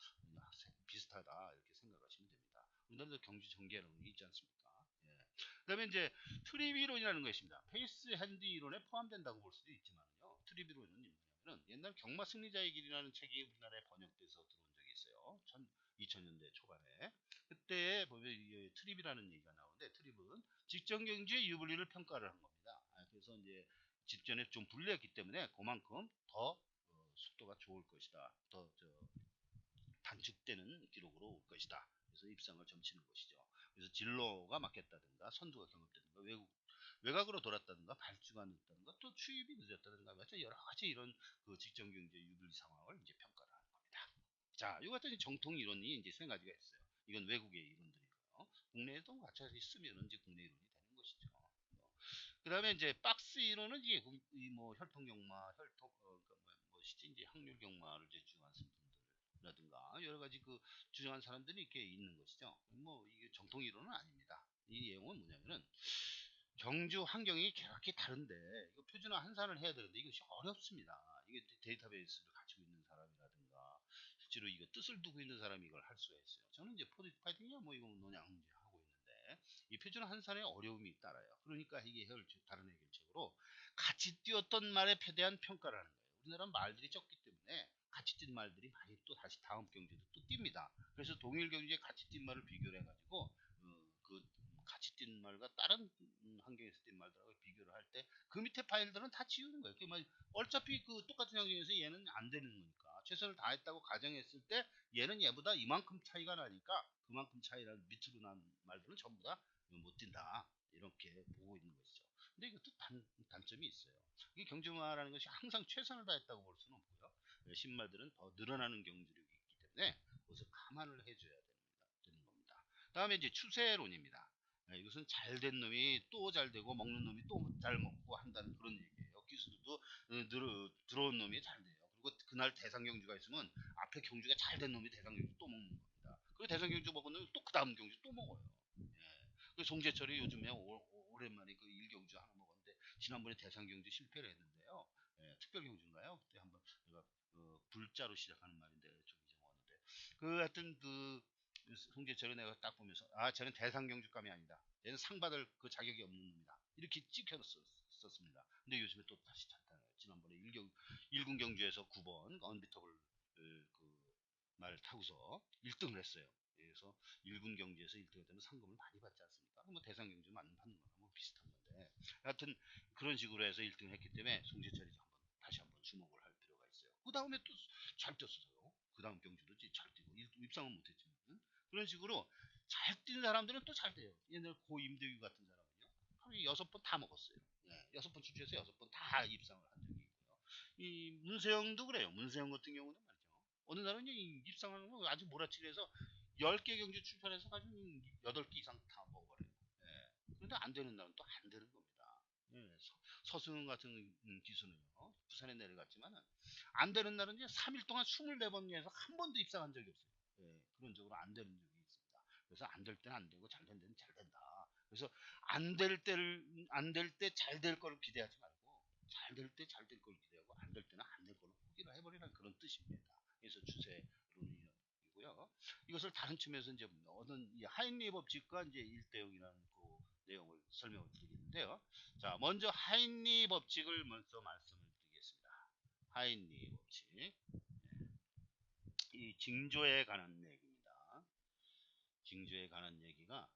비슷하다 이렇게 생각하시면 됩니다. 우리나라도 경주 전개론이 있지 않습니까? 그다음에 이제 트립 이론이라는 것입니다. 페이스 핸드 이론에 포함된다고 볼 수도 있지만요. 트립 이론은 뭐냐면은 옛날 경마 승리자의 길이라는 책이 우리나라에 번역돼서 들어온 적이 있어요. 2000년대 초반에. 그때 보면 트립이라는 얘기가 나오는데 트립은 직전 경주의 유불리를 평가를 한 겁니다. 그래서 이제 직전에 좀 불리했기 때문에 그만큼 더 속도가 좋을 것이다. 더 단축되는 기록으로 올 것이다. 그래서 입상을 점치는 것이죠. 그래서 진로가 맞겠다든가 선두가 경합되든가 외국 외곽으로 돌았다든가 발주가 늦다든가 또 취입이 늦었다든가 여러 가지 이런 그 직전 경제 유불리 상황을 이제 평가를 하는 겁니다. 자, 이 같은 정통 이론이 이제 세 가지가 있어요. 이건 외국의 이론들이고요. 국내에도 마찬가지 있으면 이제 국내 이론이 되는 것이죠. 그 다음에 이제 박스 이론은 이제 뭐 혈통경마, 뭐시지 이제 확률경마를 이제 주장하는 분들이라든가 여러 가지 그 주장한 사람들이 이렇게 있는 것이죠. 뭐 이게 정통 이론은 아닙니다. 이 내용은 뭐냐면은 경주 환경이 그렇게 다른데 이거 표준화 한산을 해야 되는데 이것이 어렵습니다. 이게 데이터베이스를 가지고 있는 사람이라든가 실제로 이거 뜻을 두고 있는 사람이 이걸 할 수가 있어요. 저는 이제 포지티브 파이팅이야 뭐 이거 논양 하고 있는데 이 표준화 한산에 어려움이 따라요. 그러니까 이게 다른 해결책으로 같이 띄었던 말에 대한 평가를 하는 거예요. 우리나라는 말들이 적기 때문에 같이 뛴 말들이 많이 또 다시 다음 경주도 또 뜁니다. 그래서 동일 경주에 같이 뛴 말을 비교를 해가지고 그 같이 뛴 말과 다른 환경에서 뛴 말들하고 비교를 할 때 그 밑에 파일들은 다 지우는 거예요. 어차피 그 똑같은 환경에서 얘는 안 되는 거니까 최선을 다했다고 가정했을 때 얘는 얘보다 이만큼 차이가 나니까 그만큼 차이라는 밑으로 난 말들은 전부 다 못 뛴다 이렇게 보고 있는 것이죠. 근데 이것도 단점이 있어요. 이 경주마라는 것이 항상 최선을 다했다고 볼 수는 없고요. 신말들은 더 늘어나는 경주력이 있기 때문에 그것을 감안을 해줘야 되는 겁니다. 다음에 이제 추세론입니다. 이것은 잘된 놈이 또 잘 되고 먹는 놈이 또 잘 먹고 한다는 그런 얘기예요. 기수도 들어온 놈이 잘 돼요. 그리고 그날 대상 경주가 있으면 앞에 경주가 잘 된 놈이 대상 경주 또 먹는 겁니다. 그리고 대상 경주 먹은 놈이 또 그 다음 경주 또 먹어요. 그 송재철이 요즘에 오랜만에 그 일경주 하나 먹었는데 지난번에 대상 경주 실패를 했는데요. 특별 경주인가요? 그때 한번 내가 불자로 시작하는 말인데 좀 잊어먹었는데 하여튼 송재철을 내가 딱 보면서 쟤는 대상 경주감이 아니다. 얘는 상 받을 그 자격이 없는 놈이다. 이렇게 찍혔었습니다. 근데 요즘에 또 다시 탄탄해요. 지난번에 1군 경주에서 9번 언비터블 그 말을 타고서 1등을 했어요. 그래서 1군 경주에서 1등을 되면 상금을 많이 받지 않습니까? 뭐 대상 경주 받는 거랑 뭐 비슷한 건데 하여튼 그런 식으로 해서 1등을 했기 때문에 송재철이 다시 한번 주목을 할 필요가 있어요. 그 다음에 또 잘 뛰었어요. 그 다음 경주도 잘 뛰고 입상은 못했지만 그런 식으로 잘 뛰는 사람들은 또 잘 돼요. 옛날 고 임대규 같은 사람은요. 하루에 6번 다 먹었어요. 6번 출제해서 6번 다 입상을 한 적이 있고요. 이 문세영도 그래요. 문세영 같은 경우는 말이죠. 어느 날은 입상하는 거 아주 몰아치려서 10개 경주 출전해서 가지고 8개 이상 다 먹어버려요. 그런데 안 되는 날은 또 안 되는 겁니다. 서승훈 같은 기수는요. 부산에 내려갔지만 안 되는 날은 이제 3일 동안 24번에서 한 번도 입상한 적이 없어요. 그런 적으로 안 되는 적이 있습니다. 그래서 안 될 때는 안 되고 잘 된 데는 잘 된다. 그래서 안 될 때 잘 될 거를 기대하지 말고 잘 될 때 잘 될 걸 기대하고 안 될 때는 안 될 걸로 포기를 해버리라는 그런 뜻입니다. 그래서 추세론이고요. 이것을 다른 측면에서 이제 어떤 하인리 법칙과 이제 1대0이라는 그 내용을 설명을 드리겠는데요. 자, 먼저 하인리 법칙을 먼저 말씀을 드리겠습니다. 하인리 법칙. 이 징조에 관한 얘기입니다. 징조에 관한 얘기가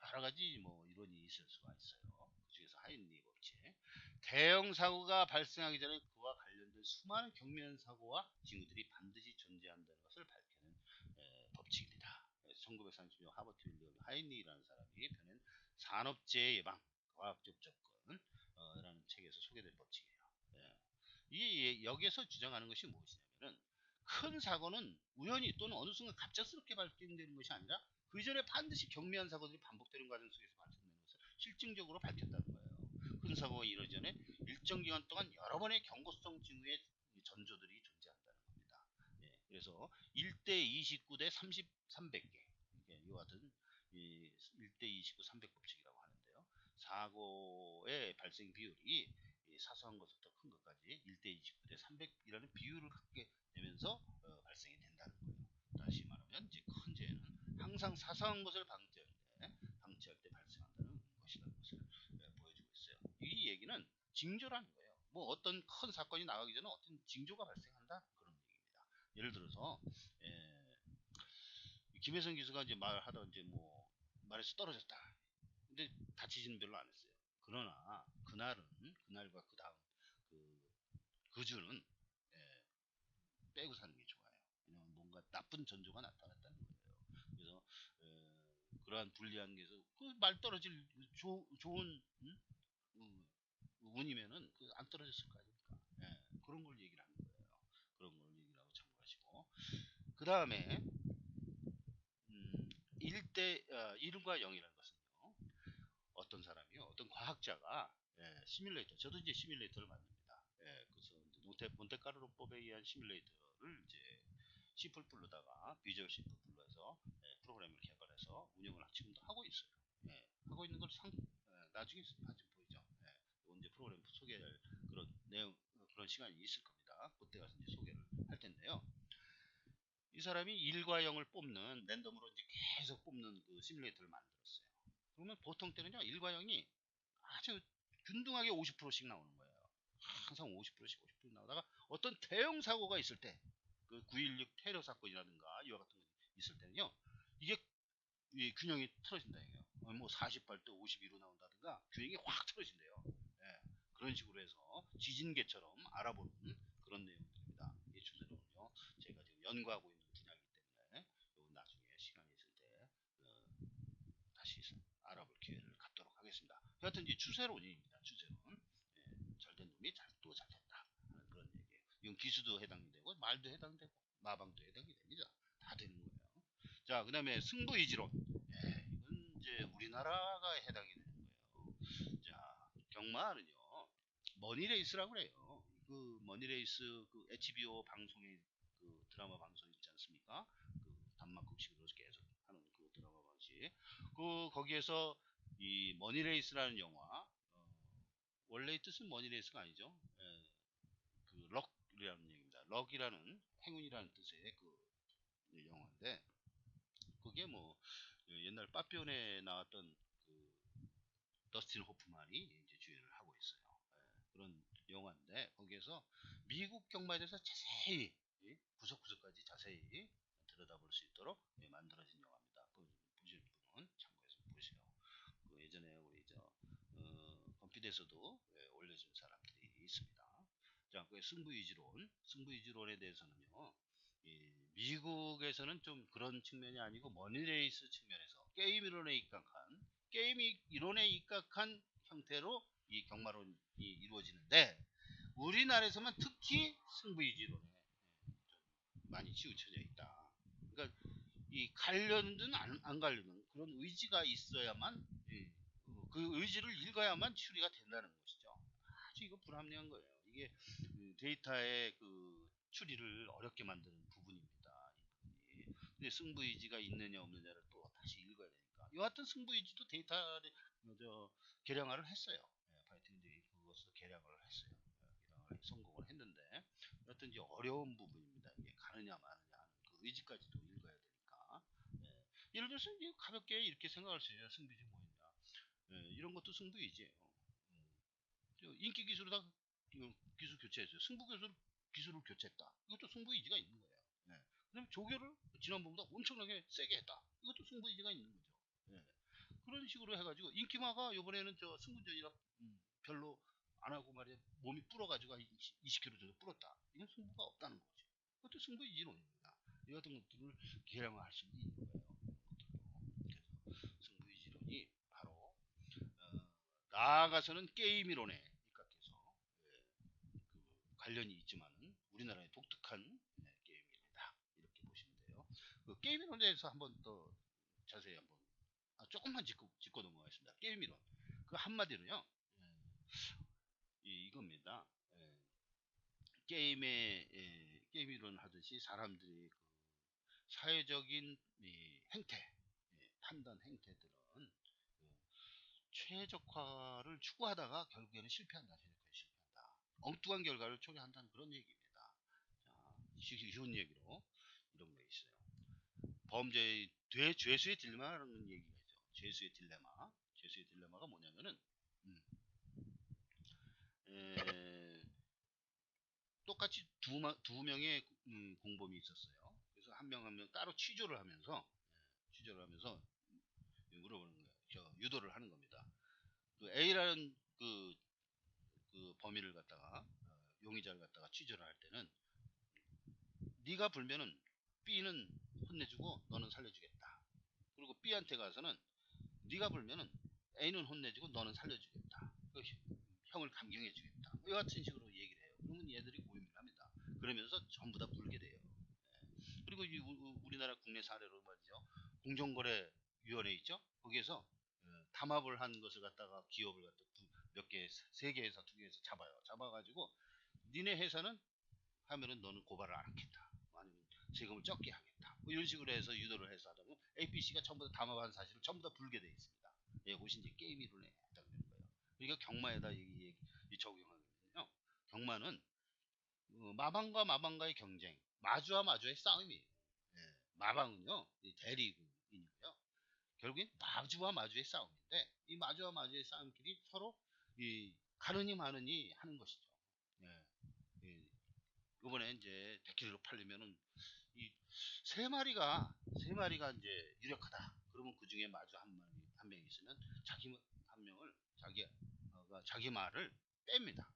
여러 가지 뭐 이론이 있을 수가 있어요. 그 중에서 하인리 법칙. 대형 사고가 발생하기 전에 그와 관련된 수많은 경미한 사고와 징후들이 반드시 존재한다는 것을 밝히는 법칙입니다. 1936년 하버트 윌리엄 하인리라는 사람이 펴낸 산업재해 예방 과학적 접근 라는 책에서 소개된 법칙이에요. 이 여기에서 주장하는 것이 무엇이냐면은 큰 사고는 우연히 또는 어느 순간 갑작스럽게 발생되는 것이 아니라 그 이전에 반드시 경미한 사고들이 반복되는 과정 속에서 발생되는 것을 실증적으로 밝혔다는 거예요. 큰 사고가 이르기 전에 일정 기간 동안 여러 번의 경고성 징후의 전조들이 존재한다는 겁니다. 그래서 1대 29대 30, 300개 이와 같은 1대 29, 300 법칙이라고 하는데요. 사고의 발생 비율이 사소한 것부터 큰 것까지 1대 29대 300이라는 비율을 갖게 되면서 발생이 된다는 거예요. 다시 말하면 이제 큰 재해는 항상 사소한 것을 방치할 때 발생한다는 것이라는 것을 보여주고 있어요. 이 얘기는 징조라는 거예요. 뭐 어떤 큰 사건이 나가기 전에 어떤 징조가 발생한다 그런 얘기입니다. 예를 들어서 김혜성 기수가 이제 말하다 이제 뭐 말에서 떨어졌다. 근데 다치지는 별로 안 했어요. 그러나 그날과 그 다음 그 주는 빼고 사는 게 좋아요. 왜냐면 뭔가 나쁜 전조가 나타났다는 거예요. 그래서 그러한 불리한 게서 그 말 떨어질 좋은 운이면은 안 떨어졌을 거 아닙니까? 예, 그런 걸 얘기를 하는 거예요. 그런 걸 얘기라고 참고하시고. 그 다음에 1과 0이라는 것은요, 어떤 사람이요, 어떤 과학자가 시뮬레이터, 저도 이제 시뮬레이터를 만듭니다. 그래서 몬테카르로법에 의한 시뮬레이터를 이제 C++로다가 비주얼 C++에서 프로그램을 개발해서 운영을 지금도 하고 있어요. 하고 있는 걸 나중에 아직 보이죠. 이제 프로그램 소개할 그런 내용, 그런 시간이 있을 겁니다. 그때 가서 이제 소개를 할 텐데요. 이 사람이 1과 0을 뽑는, 랜덤으로 이제 계속 뽑는 그 시뮬레이터를 만들었어요. 그러면 보통 때는요, 1과 0이 아주 균등하게 50%씩 나오는 거예요. 항상 50%씩 50% 나오다가 어떤 대형 사고가 있을 때, 그 9.16 테러 사건이라든가 이와 같은 거 있을 때는요, 이게 이 균형이 틀어진다 이거예요. 뭐 48대 52로 나온다든가 균형이 확 틀어진대요. 그런 식으로 해서 지진계처럼 알아보는 그런 내용들입니다. 이 주제는요, 제가 지금 연구하고 있는 분야이기 때문에 요 나중에 시간이 있을 때 다시 알아볼 기회를 갖도록 하겠습니다. 여하튼 이제 추세론입니다. 추세론. 잘된 놈이 또 잘 됐다 하는 그런 얘기예요. 이건 기수도 해당이 되고 말도 해당되고 마방도 해당이 됩니다. 다 되는 거예요. 자, 그 다음에 승부이지론. 이건 이제 우리나라가 해당이 되는 거예요. 자, 경마는요, 머니레이스라고 그래요. 그 머니레이스, 그 HBO 방송에, 그 드라마 방송 있지 않습니까? 그 단막극식으로 계속 하는 그 드라마 방식. 거기에서 이 머니레이스라는 영화, 원래의 뜻은 머니레이스가 아니죠. 그 럭이라는 얘기입니다. 럭이라는 행운이라는 뜻의 그 영화인데, 그게 뭐 옛날 빠삐온에 나왔던 그 더스틴 호프만이 이제 주연을 하고 있어요. 그런 영화인데, 거기에서 미국 경마에 대해서 자세히, 구석구석까지 자세히 들여다볼 수 있도록 만들어진 영화입니다. 보실 분은 참고해서 보시요. 그 예전에 우리 건피드에서도 올려준 사람들이 있습니다. 자, 그 승부이지론에 대해서는요, 미국에서는 좀 그런 측면이 아니고 머니레이스 측면에서 게임 이론에 입각한 형태로 이 경마론이 이루어지는데, 우리나라에서만 특히 승부이지론에 좀 많이 치우쳐져 있다. 그러니까 이 관련든 안 관련든 그런 의지가 있어야만, 그 의지를 읽어야만 추리가 된다는 것이죠. 아주 이거 불합리한 거예요. 이게 데이터의 그 추리를 어렵게 만드는 부분입니다. 이 부분이. 근데 승부의지가 있느냐 없느냐를 또 다시 읽어야 되니까. 여하튼 승부의지도 데이터를 개량화를 했어요. 파이팅들이 그것을 개량을 했어요. 개량을 성공을 했는데, 여하튼 이제 어려운 부분입니다. 이게 가느냐 마느냐 하는 그 의지까지도 읽어야 되니까. 예를 들어서 이제 가볍게 이렇게 생각할 수 있어요. 승부지 뭐였냐. 이런 것도 승부이지예요. 인기 기술에다 기술 교체했어요. 기술을 교체했다. 이것도 승부의지가 있는 거예요. 그다음에 조교를 지난번보다 엄청나게 세게 했다. 이것도 승부의지가 있는 거죠. 그런 식으로 해가지고 인기마가 이번에는 승부전이라 별로 안 하고 말이야, 몸이 불어가지고 20kg 정도 불었다. 이건 승부가 없다는 거죠. 그것도 승부의지론입니다. 이 같은 것들을 개량화할 수 있는 거예요. 그래서 승부의지론이 바로 나아가서는 게임이론에 입각해서 그 관련이 있지만은 우리나라의 독특한 게임입니다. 이렇게 보시면 돼요. 그 게임이론에 대해서 한번 더 자세히 한번 조금만 짚고 넘어가겠습니다. 게임이론. 그 한마디로요, 이겁니다. 게임이론 하듯이 사람들이 그 사회적인 행태, 판단 행태들은 최적화를 추구하다가 결국에는 실패한다. 엉뚱한 결과를 초래한다는 그런 얘기입니다. 자, 쉬운 얘기로 이런 거 있어요. 죄수의 딜레마라는 얘기가 있죠. 죄수의 딜레마. 죄수의 딜레마가 뭐냐면은, 똑같이 두 명의 공범이 있었어요. 그래서 한 명 한 명 따로 취조를 하면서 물어보는 거예요. 유도를 하는 겁니다. 그 A라는 그 범인을 갖다가 용의자를 갖다가 취조를 할 때는, 네가 불면은 B는 혼내주고 너는 살려주겠다. 그리고 B한테 가서는 네가 불면은 A는 혼내주고 너는 살려주겠다. 형을 감경해 주겠다. 뭐 이와 같은 식으로 얘기를 해요. 그러면 얘들이 고민을 합니다. 그러면서 전부 다 물게 돼요. 그리고 우리나라 국내 사례로 말이죠. 공정거래위원회 있죠. 거기에서 담합을 한 것을 갖다가 기업을 갖다 몇 개, 세 개에서 두 개에서 잡아요. 잡아가지고 니네 회사는 하면은 너는 고발을 안 하겠다. 아니면 세금을 적게 하겠다. 뭐 이런 식으로 해서 유도를 해서 하다 보면 ABC가 전부 다 담합한 사실을 전부 다 불게 돼 있습니다. 예, 그것이 이제 게임 이론에 해당되는 거예요. 그러니까 경마에다 이 적용하면요. 경마는 마방과 마방과의 경쟁, 마주와 마주의 싸움이에요. 예, 마방은요, 대리인이고요. 결국엔 마주와 마주의 싸움인데, 이 마주와 마주의 싸움끼리 서로 가느니 마느니 하는 것이죠. 예, 예. 이번에 이제 100kg로 팔리면은 이 세 마리가 이제 유력하다. 그러면 그 중에 마주 한 명이 있으면 자기 한 명을 자기 말을 뺍니다.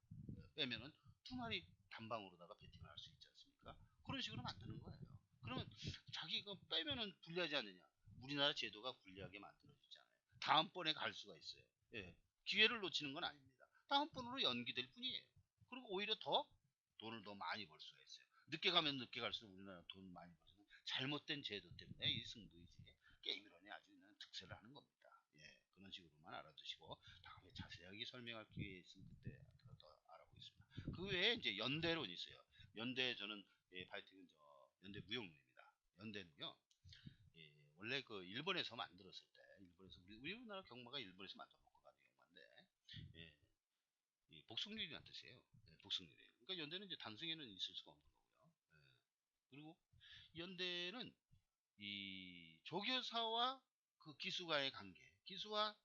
빼면은 두 마리 단방으로다가 배팅을 할 수 있지 않습니까? 그런 식으로 만드는 거예요. 그러면 자기가 빼면은 불리하지 않느냐? 우리나라 제도가 불리하게 만들어지잖아요. 다음번에 갈 수가 있어요. 예. 기회를 놓치는 건 아닙니다. 다음번으로 연기될 뿐이에요. 그리고 오히려 더 돈을 더 많이 벌 수가 있어요. 늦게 가면 늦게 갈수록 우리나라 돈 많이 벌수는 잘못된 제도 때문에 이 승부이지 게임이론이 아주 있는 특세를 하는 겁니다. 예, 그런 식으로만 알아두시고 다음에 자세하게 설명할 기회 있으면 그때 더 알아보겠습니다. 그 외에 이제 연대론이 있어요. 연대 저는 파이팅은 연대 무용론입니다. 연대는요. 예, 원래 그 일본에서 만들었을 때 일본에서 우리나라 경마가 일본에서 만들어 놓고 가는 경마인데 예, 이 복속률이라는 뜻이에요. 예, 복속률이에요. 그러니까 연대는 이제 단승에는 있을 수가 없는 거고요. 예, 그리고 연대는 이 조교사와 그 기수와의 관계, 기수와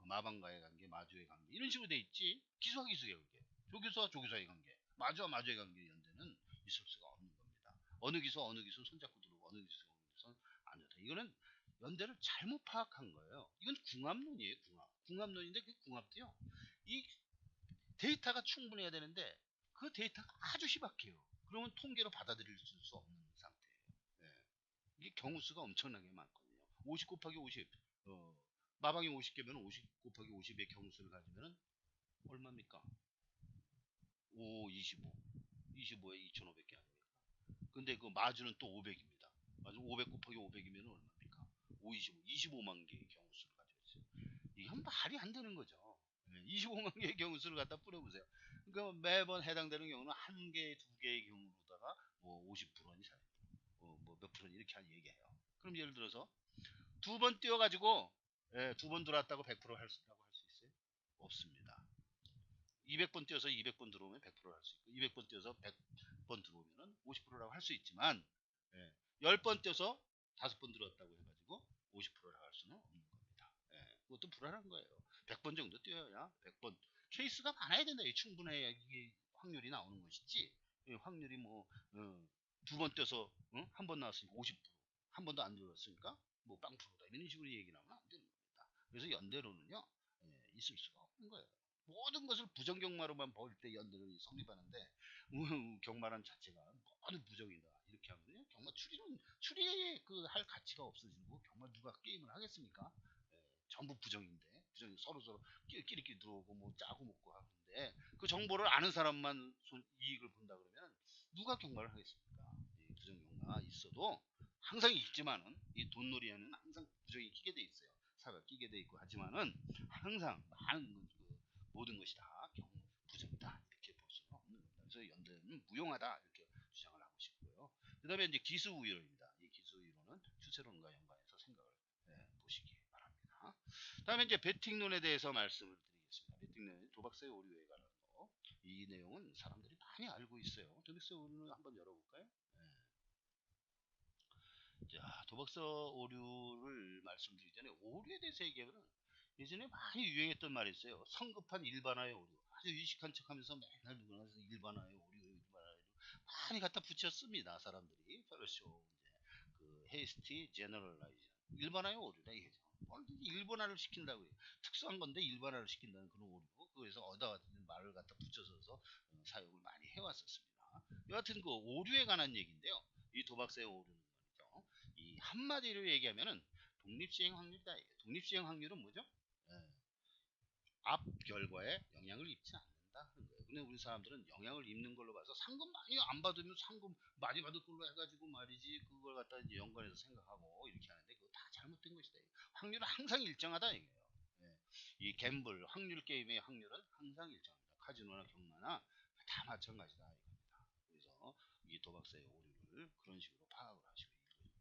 마방과의 관계, 마주의 관계 이런 식으로 돼 있지. 기수와 기수의 관계, 조교사와 조교사의 관계, 마주와 마주의 관계 연대는 있을 수가 없는 겁니다. 어느 기수 손잡고 들어오고 어느 기수 손안 좋다. 이거는 연대를 잘못 파악한 거예요. 이건 궁합론이에요. 궁합론인데 그 궁합도요. 이 데이터가 충분해야 되는데 그 데이터가 아주 희박해요. 그러면 통계로 받아들일 수 없는 상태예요. 예. 이게 경우 수가 엄청나게 많거든요. 50 곱하기 50, 마방이 50개면 50 곱하기 50의 경우 수를 가지면 얼마입니까? 25. 25에 2,500개 아닙니까? 근데 그 마주는 또 500입니다. 마주 500 곱하기 500이면 얼마입니까? 5, 25, 25만 개의 경우 수를 가지고 있어요. 이게 말이 안 되는 거죠. 25만 개의 경우 수를 갖다 뿌려보세요. 그러니까 매번 해당되는 경우는 한 개, 두 개의 경우로다가 뭐 50%니 40%, 뭐몇 프로니 이렇게 얘기해요. 그럼 예를 들어서 두 번 뛰어가지고 두 번 들어왔다고 100%할 수라고 할 수 있어요? 없습니다. 200번 뛰어서 200번 들어오면 100%할 수 있고 200번 뛰어서 100번 들어오면 50%라고 할 수 있지만 10번 뛰어서 5번 들어왔다고 해가지고 50%라고 할 수는 없는 겁니다. 그것도 불안한 거예요. 100번 정도 뛰어야 100번 케이스가 많아야 된다. 충분해야 이게 확률이 나오는 것이지 확률이 뭐 두 번 뛰어서 한 번 나왔으니까 50%, 한 번도 안 들어왔으니까 뭐 빵프로다 이런 식으로 얘기하면 안 되는 겁니다. 그래서 연대로는요 있을 수가 없는 거예요. 모든 것을 부정경마로만 볼 때 연대론이 성립하는데 경마란 자체가 모든 부정이다 이렇게 하면요 경마 추리에 그 할 가치가 없어지고 경마 누가 게임을 하겠습니까? 전부 부정인데 부정이 서로 끼리끼리 들어오고 뭐 짜고 먹고 하는데 그 정보를 아는 사람만 이익을 본다 그러면 누가 경마를 하겠습니까? 이 부정경마 있어도 항상 있지만은 이 돈놀이에는 항상 부정이 끼게 돼 있어요. 사가 끼게 돼 있고 하지만은 항상 많은 모든 것이 다 부정이다 이렇게 볼 수는 없는 겁니다. 그래서 연대는 무용하다 이렇게 주장을 하고 싶고요. 그 다음에 이제 기수우위론입니다. 이 기수우위론은 추세론과 연관해서 생각을 보시기 바랍니다. 그 다음에 이제 베팅론에 대해서 말씀을 드리겠습니다. 베팅론은 도박사의 오류에 관한 거. 이 내용은 사람들이 많이 알고 있어요. 도박사의 오류는 한번 열어볼까요? 자, 도박사 오류를 말씀드리기 전에 오류에 대해서 얘기하면 예전에 많이 유행했던 말이 있어요. 성급한 일반화의 오류. 아주 유식한 척하면서 맨날 누구나 일반화의 오류, 일반화의 오류 많이 갖다 붙였습니다. 사람들이 별로쇼 이제 그 헤이스티 제너럴라이즈 일반화의 오류다 이게죠. 일본화를 시킨다고요. 특수한 건데 일반화를 시킨다는 그런 오류. 그래서 얻어가는 말을 갖다 붙여서 사용을 많이 해왔었습니다. 여하튼 그 오류에 관한 얘기인데요. 이 도박사의 오류는 말이죠. 이 한마디로 얘기하면은 독립시행 확률이다. 독립시행 확률은 뭐죠? 앞 결과에 영향을 입지 않는다. 근데 우리 사람들은 영향을 입는 걸로 봐서 상금 많이 안 받으면 상금 많이 받을 걸로 해가지고 말이지 그걸 갖다 이제 연관해서 생각하고 이렇게 하는데 그거 다 잘못된 것이다. 확률은 항상 일정하다 이거예요. 예. 이 갬블 확률 게임의 확률은 항상 일정합니다. 카지노나 경마나 다 마찬가지다 이겁니다. 그래서 이 도박사의 오류를 그런 식으로 파악을 하시고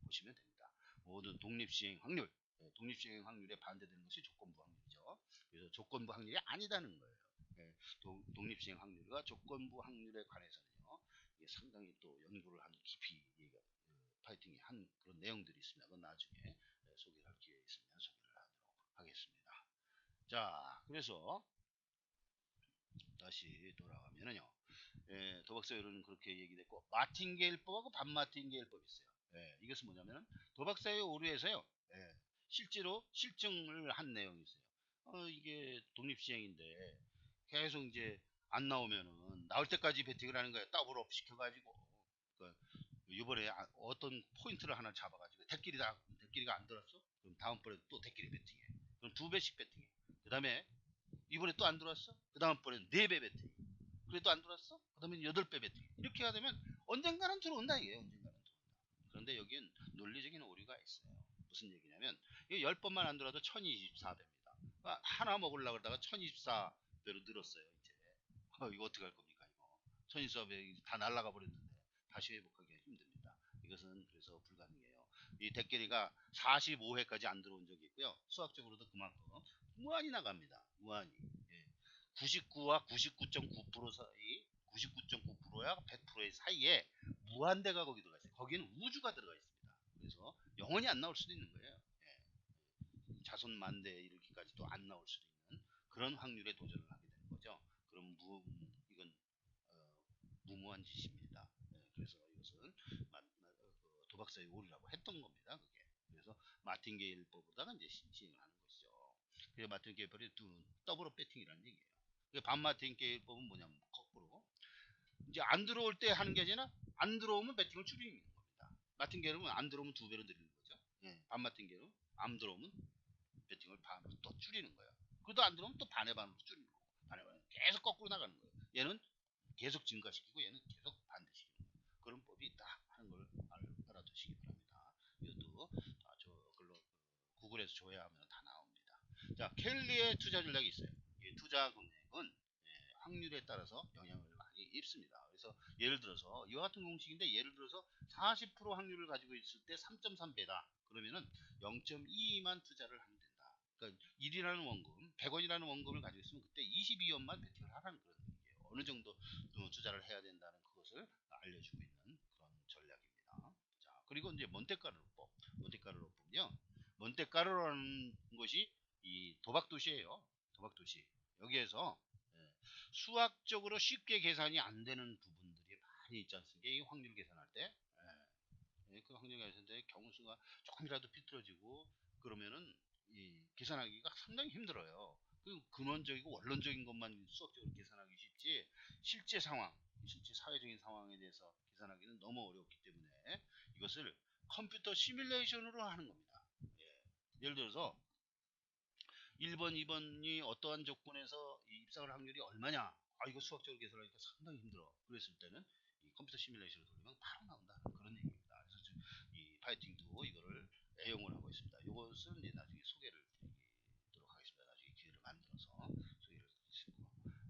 보시면 됩니다. 모든 독립시행 확률, 독립시행 확률에 반대되는 것이 조건부 확률이죠. 그래서 조건부 확률이 아니다는 거예요. 예, 독립시행 확률과 조건부 확률에 관해서는요, 이게 상당히 또 연구를 한 깊이 파이팅이 한 그런 내용들이 있습니다. 그건 나중에 소개를 할 기회 있으면 소개를 하도록 하겠습니다. 자, 그래서 다시 돌아가면은요, 도박사율은 그렇게 얘기됐고 마틴게일법하고 반마틴게일법이 있어요. 이것은 뭐냐면 도박사의 오류에서요. 실제로 실증을 한 내용이 있어요. 이게 독립시행인데 계속 이제 안 나오면은 나올 때까지 베팅을 하는 거예요. 더블업 시켜가지고 이번에 어떤 포인트를 하나 잡아가지고 대끼리가 안 들었어? 그럼 다음번에 또 대끼리 베팅해. 그럼 2배씩 베팅해. 그 다음에 이번에 또 안 들어왔어? 그 다음번에 4배 베팅. 그래도 안 들어왔어? 그 다음에 8배 베팅. 이렇게 하다 보면 언젠가는 들어온다 이게요. 언젠가는 들어온다. 그런데 여기엔 논리적인 오류가 있어요. 무슨 얘기냐면 이게 10번만 안 들어와도 1024배입니다. 하나 먹으려고 그러다가 1024배로 늘었어요. 이제 이거 어떻게 할 겁니까 이거. 1024배 다 날아가 버렸는데 다시 회복하기가 힘듭니다. 이것은 그래서 불가능해요. 이 대결이가 45회까지 안 들어온 적이 있고요. 수학적으로도 그만큼 무한히 나갑니다. 무한히. 99와 99.9% 사이, 99.9%야 100%의 사이에 무한대가 거기 들어가 있어요. 거기는 우주가 들어가 있습니다. 그래서 영원히 안 나올 수도 있는 거예요. 자손 만대에 이르기까지도 안 나올 수도 있는 그런 확률에 도전을 하게 되는 거죠. 그럼 이건 무모한 짓입니다. 그래서 이것은 도박사의 오류라고 했던 겁니다. 그게. 그래서 마틴게일법보다가 이제 시행을 하는 것이죠. 그래서 마틴게일법이 더블업 배팅이라는 얘기예요. 반마틴게일법은 뭐냐면 거꾸로 이제 안 들어올 때 하는 게 아니라 안 들어오면 배팅을 줄이는 겁니다. 마틴게일은 안 들어오면 2배로 늘리는 거죠. 반마틴게일은 안 들어오면 배팅을 반으로 또 줄이는 거예요. 그래도 안 들어오면 또 반의 반으로 줄이는 거고 반의 반으로 계속 거꾸로 나가는 거예요. 얘는 계속 증가시키고 얘는 계속 반대시키는 거예요. 그런 법이 있다 하는 걸 알아두시기 바랍니다. 이것도 저걸로 구글에서 조회하면 다 나옵니다. 자, 켈리의 투자 전략이 있어요. 이 투자 금액은 확률에 따라서 영향을 많이 입습니다. 그래서 예를 들어서 이와 같은 공식인데 예를 들어서 40% 확률을 가지고 있을 때 3.3배다. 그러면은 0.22만 투자를 하면 된다. 그러니까 1이라는 원금, 100원이라는 원금을 가지고 있으면 그때 22원만 베팅을 하라는 그런 얘기예요. 어느 정도 투자를 해야 된다는 그것을 알려주고 있는 그런 전략입니다. 자, 그리고 이제 몬테카르로법. 몬테카르로법은요. 몬테카르로라는 것이 이 도박도시예요. 도박도시. 여기에서 수학적으로 쉽게 계산이 안 되는 부분들이 많이 있지 않습니까? 이 확률 계산할 때. 그 확률 계산할 때 경우수가 조금이라도 비틀어지고 그러면은 이 계산하기가 상당히 힘들어요. 그 근원적이고 원론적인 것만 수학적으로 계산하기 쉽지 실제 상황, 실제 사회적인 상황에 대해서 계산하기는 너무 어렵기 때문에 이것을 컴퓨터 시뮬레이션으로 하는 겁니다. 예를 들어서 1번, 2번이 어떠한 조건에서 입상할 확률이 얼마냐? 이거 수학적으로 계산하니까 상당히 힘들어. 그랬을 때는 이 컴퓨터 시뮬레이션을 돌리면 바로 나온다. 그런 얘기입니다. 그래서 지금 이 파이팅도 이거를 애용을 하고 있습니다. 이것은 이제 나중에 소개를 드리도록 하겠습니다. 나중에 기회를 만들어서 소개를 드리고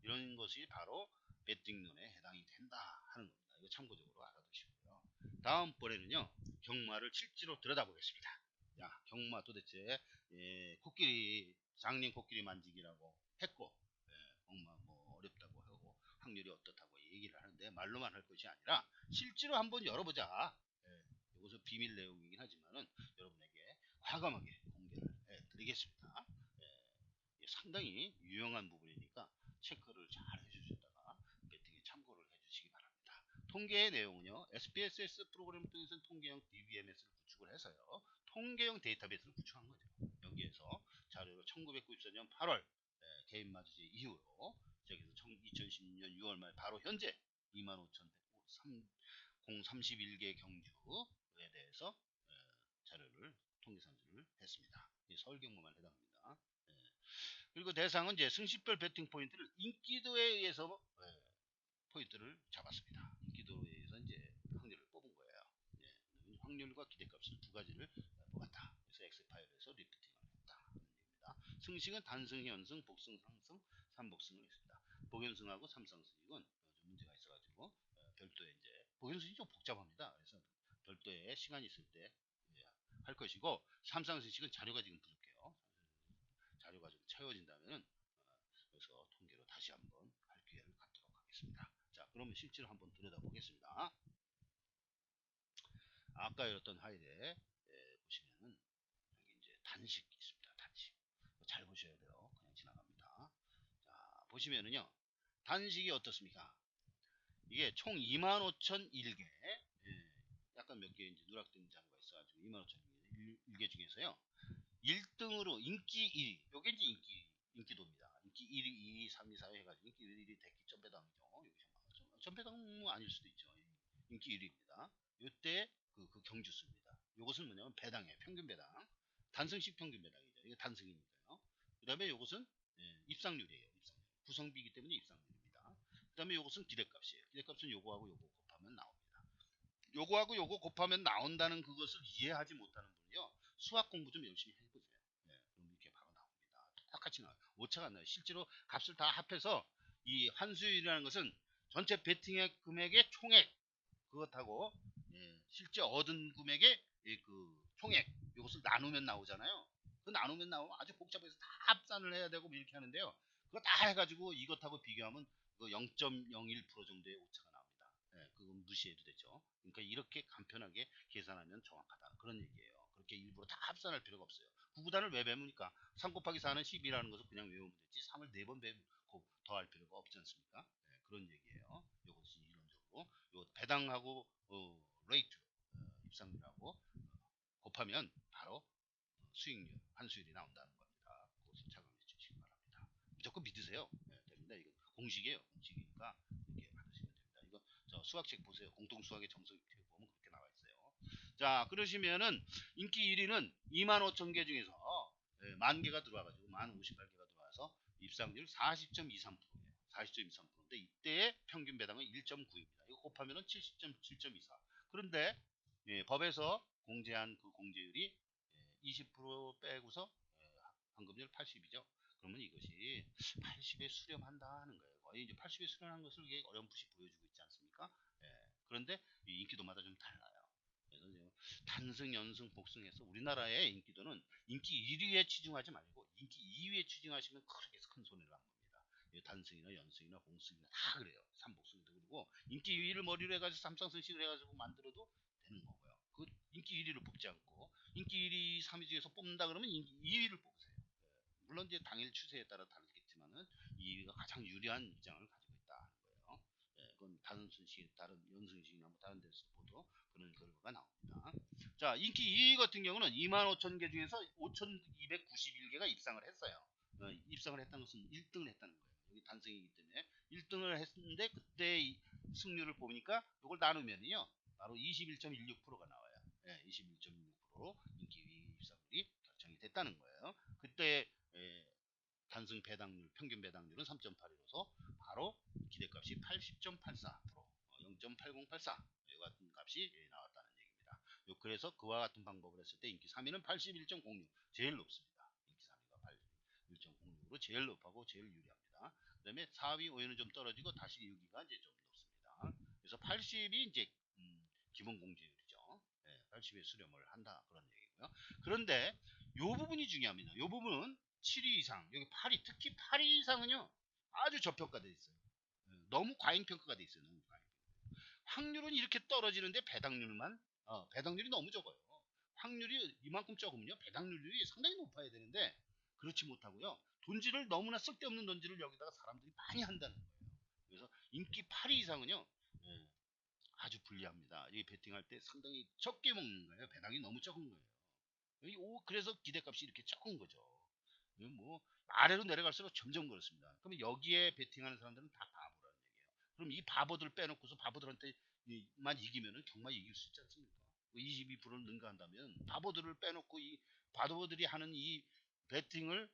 이런 것이 바로 배팅론에 해당이 된다 하는 겁니다. 이거 참고적으로 알아두시고요. 다음번에는요 경마를 실제로 들여다보겠습니다. 야, 경마 도대체 코끼리 장님 코끼리 만지기라고 했고 경마 뭐 어렵다고 하고 확률이 어떻다고 얘기를 하는데 말로만 할 것이 아니라 실제로 한번 열어보자. 이것은 비밀 내용이긴 하지만은 여러분에게 과감하게 공개를 해드리겠습니다. 상당히 유용한 부분이니까 체크를 잘 해주셨다가 배팅에 참고를 해주시기 바랍니다. 통계의 내용은요. SPSS 프로그램 통해서 통계형 DBMS를 구축을 해서요. 통계형 데이터베이스를 구축한 거죠. 여기에서 자료를 1994년 8월 개인 마주제 이후로 시작해서 2016년 6월 말 바로 현재 25,031개 경주에 대해서 자료를 통계 산출을 했습니다. 서울 경마만 해당합니다. 그리고 대상은 이제 승시별 배팅 포인트를 인기도에 의해서 포인트를 잡았습니다. 인기도에 의해서 이제 확률을 뽑은 거예요. 예, 확률과 기대값을 두 가지를 뽑았다. 그래서 X 파일에서 리프팅을 했다. 얘기입니다. 승식은 단승, 현승, 복승, 상승, 삼복승을 했습니다. 복연승하고 삼상승익은 좀 문제가 있어가지고 별도의 이제 복연승이 좀 복잡합니다. 그래서 별도의 시간이 있을 때 할 것이고 삼상승식은 자료가 지금 부족해요. 자료가 좀 채워진다면 그래서 통계로 다시 한번 할 기회를 갖도록 하겠습니다. 자, 그러면 실제로 한번 들여다보겠습니다. 아까 열었던 하이에 보시면은 여기 이제 단식이 있습니다. 단식. 잘 보셔야 돼요. 그냥 지나갑니다. 자, 보시면은요. 단식이 어떻습니까? 이게 총 25,001개. 약간 몇 개 이제 누락된 자료가 있어가지고 25,001개 중에서요. 1등으로 인기 1위. 요게 이제 인기도입니다. 인기 1위, 2위, 3위, 4위 해가지고 인기 1위 대기 점배당이죠. 점배당은 아닐 수도 있죠. 인기 1위입니다. 요때 그 경주수입니다. 요것은 뭐냐면 배당이에요. 평균 배당. 단승식 평균 배당이죠. 이게 단승이니까요. 그 다음에 요것은 입상률이에요. 입상률. 구성비이기 때문에 입상률입니다. 그 다음에 요것은 기대값이에요. 기대값은 요거하고 요거 곱하면 나옵니다. 요거하고 요거 곱하면 나온다는 그것을 이해하지 못하는 분이요. 수학 공부 좀 열심히 해보세요. 그럼 이렇게 바로 나옵니다. 똑같이 나와요. 오차가 안 나요. 실제로 값을 다 합해서 이 환수율이라는 것은 전체 베팅액 금액의 총액 그것하고 실제 얻은 금액의 그 총액 이것을 나누면 나오잖아요. 그 나누면 나오면 아주 복잡해서 다 합산을 해야 되고 이렇게 하는데요. 그거 다 해가지고 이것하고 비교하면 그 0.01% 정도의 오차가 나옵니다. 그건 무시해도 되죠. 그러니까 이렇게 간편하게 계산하면 정확하다. 그런 얘기예요. 그렇게 일부러 다 합산할 필요가 없어요. 구구단을 왜 배웁니까? 3 곱하기 4는 10이라는 것을 그냥 외우면 되지 3을 4번 더할 필요가 없지 않습니까? 그런 얘기예요. 이것이 이론적으로 요 배당하고 레이트 입상률하고 곱하면 바로 수익률 환수율이 나온다는 겁니다. 그것을 착용해 주시기 바랍니다. 무조건 믿으세요. 됩니다. 이거 공식이에요. 공식이니까 이렇게 받으시면 됩니다. 이거 저 수학책 보세요. 공동 수학의 정석책 보면 그렇게 나와 있어요. 자, 그러시면은 인기 1위는 25,000개 중에서 10,000개가 들어와가지고 1058개가 들어와서 입상률 40.23%예요. 40.23%인데 이때의 평균 배당은 1.9입니다. 이거 곱하면은 70.7.24. 그런데 법에서 공제한 그 공제율이 20% 빼고서 환급률 80이죠. 그러면 이것이 80에 수렴한다 하는 거예요. 거의 이제 80에 수렴한 것을 어렴풋이 보여주고 있지 않습니까? 그런데 인기도마다 좀 달라요. 그래서 단승, 연승, 복승해서 우리나라의 인기도는 인기 1위에 치중하지 말고 인기 2위에 치중하시면 그렇게 큰 손해를 안 봅니다. 단승이나 연승이나 봉승이나 다 그래요. 삼복승도 그리고 인기 2위를 머리로 해가지고 삼상승식을 해가지고 만들어도 되는 거고요. 그 인기 1위를 뽑지 않고 인기 1위, 3위 중에서 뽑는다 그러면 인기 2위를 뽑으세요. 물론 이제 당일 추세에 따라 다르겠지만은 2위가 가장 유리한 입장을 가지고 있다는 거예요. 그건 다른 순식, 다른 연승식이나 뭐 다른 데서 보도 그런 결과가 나옵니다. 자, 인기 2위 같은 경우는 25,000개 중에서 5,291개가 입상을 했어요. 입상을 했다는 것은 1등을 했다는 거예요. 여기 단승이기 때문에 1등을 했는데 그때 승률을 보니까 이걸 나누면요 바로 21.16%가 나와요. 21.16%로 인기 2위 입상률이 결정이 됐다는 거예요. 그때 단승 배당률, 평균 배당률은 3.81로서 바로 기대값이 80.84%, 0.8084 같은 값이 나왔다는 얘기입니다. 그래서 그와 같은 방법을 했을 때 인기 3위는 81.06, 제일 높습니다. 인기 3위가 81.06으로 제일 높하고 제일 유리합니다. 그 다음에 4위, 5위는 좀 떨어지고 다시 6위가 이제 좀 높습니다. 그래서 80이 이제 기본 공제율이죠. 80에 수렴을 한다 그런 얘기고요. 그런데 이 부분이 중요합니다. 이 부분은 7위 이상, 여기 8위, 특히 8위 이상은요 아주 저평가되어 있어요. 너무 과잉평가가 되어 있어요. 너무 과잉. 확률은 이렇게 떨어지는데 배당률이 너무 적어요. 확률이 이만큼 적으면요 배당률이 상당히 높아야 되는데 그렇지 못하고요. 돈지를 너무나 쓸데없는 돈지를 여기다가 사람들이 많이 한다는 거예요. 그래서 인기 8위 이상은요 아주 불리합니다. 이 베팅할 때 상당히 적게 먹는 거예요. 배당이 너무 적은 거예요. 그래서 기대값이 이렇게 적은 거죠. 뭐 아래로 내려갈수록 점점 그렇습니다. 그러면 여기에 베팅하는 사람들은 다 바보라는 얘기예요. 그럼 이 바보들 빼놓고서 바보들한테만 이기면은 정말 이길 수 있지 않습니까? 22%를 능가한다면 바보들을 빼놓고 이 바보들이 하는 이 베팅을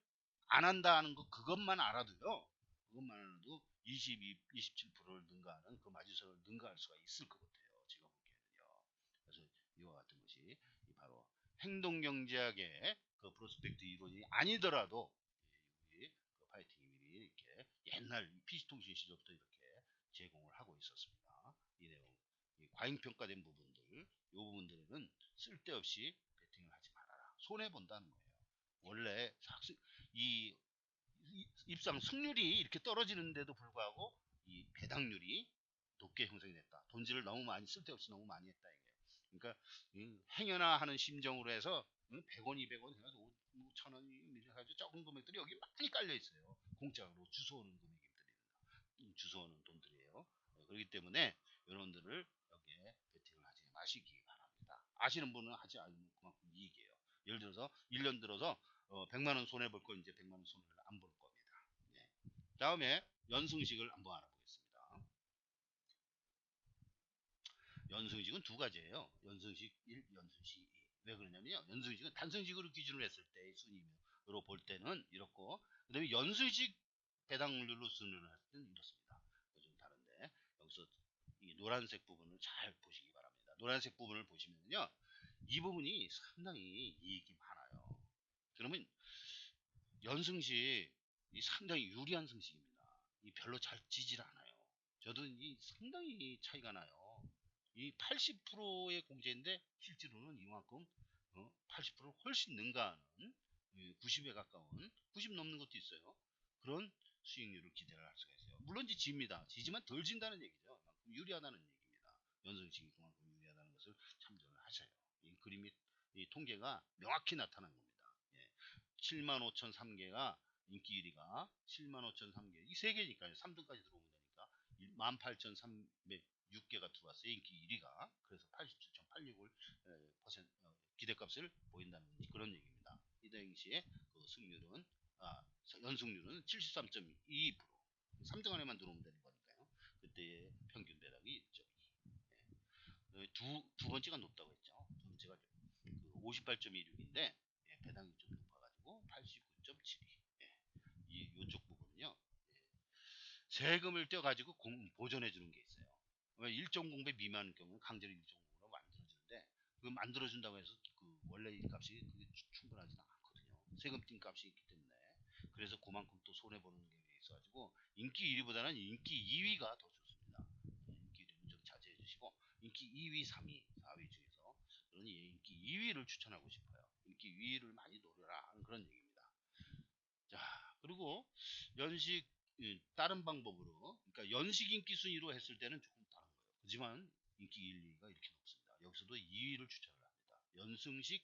안 한다는 거 그것만 알아도요. 그것만 해도 27%를 능가하는 그 마지수를 능가할 수가 있을 것 같아요. 제가 보기에는요. 그래서 이와 같은 것이 바로 행동경제학의 그 프로스펙트 이론이 아니더라도 우리 그 파이팅 이밀이 이렇게 옛날 PC통신 시절부터 이렇게 제공을 하고 있었습니다. 이 내용, 이 과잉평가된 부분들, 이 부분들은 쓸데없이 베팅을 하지 말아라. 손해 본다는 거예요. 원래 이 입상 승률이 이렇게 떨어지는데도 불구하고 이 배당률이 높게 형성이 됐다. 돈질을 너무 많이 쓸데없이 너무 많이 했다 이게. 그러니까 행여나 하는 심정으로 해서 100원, 200원 해가지고 1000원이 해가지고 적은 금액들이 여기 많이 깔려 있어요. 공짜로 주워오는 금액들입니다. 주워오는 돈들이에요. 그렇기 때문에 여러분들을 여기에 베팅을 하지 마시기 바랍니다. 아시는 분은 하지 않으면 그만큼 이익이에요. 예를 들어서 1년 들어서 100만 원 손해 볼 거 이제 100만 원 손해를 안 볼 겁니다. 네. 다음에 연승식을 한번 알아보겠습니다. 연승식은 두 가지예요. 연승식 1, 연승식 2. 왜 그러냐면요. 연승식은 단승식으로 기준을 했을 때 순위로 볼 때는 이렇고, 그 다음에 연승식 배당률로 순위를 할 때는 이렇습니다. 좀 다른데 여기서 이 노란색 부분을 잘 보시기 바랍니다. 노란색 부분을 보시면요. 이 부분이 상당히 이익이 많아요. 그러면 연승식 이 상당히 유리한 승식입니다. 이 별로 잘 지질 않아요. 저도 이 상당히 차이가 나요. 이 80%의 공제인데 실제로는 이만큼 80% 훨씬 능가하는 90에 가까운 90 넘는 것도 있어요. 그런 수익률을 기대를 할 수가 있어요. 물론 집니다. 지지만 덜 진다는 얘기죠. 그만큼 유리하다는 얘기입니다. 연승식이 그만큼 유리하다는 것을 참조를 하셔요. 이 그림이 이 통계가 명확히 나타난 겁니다. 예. 75,003개가 인기 1위가 75,003개 이 3개니까요. 3등까지 들어오면 되니까 18,306개가 들어왔어요. 인기 1위가. 그래서 87.86을 기대값을 보인다는 그런 얘기입니다. 이 당시에 그 승률은 연승률은 73.22% 3등 안에만 들어오면 되는 거니까요. 그때의 평균 배당이 1.2. 두 번째가 높다고 했죠. 두 번째가 58.16인데 배당이 좀 높아가지고 89.72. 이 요쪽 부분은요. 세금을 떼어가지고 보존해 주는 게 있어요. 일정 공배 미만 경우는 강제로 일정 공배로 만들어주는데 그 만들어준다고 해서 그 원래 이 값이 그게 충분하지는 않거든요. 세금 띈 값이 있기 때문에. 그래서 그만큼 또 손해 보는 게 있어가지고 인기 1위보다는 인기 2위가 더 좋습니다. 인기 1위는 좀 자제해 주시고 인기 2위, 3위, 4위 중에서 저는 인기 2위를 추천하고 싶어요. 인기 2위를 많이 노려라 하는 그런 얘기입니다. 자, 그리고 연식 다른 방법으로 그러니까 연식 인기 순위로 했을 때는 조금 다른 거예요. 하지만 인기 1, 2위가 이렇게 높습니다. 여기서도 2위를 추천을 합니다. 연승식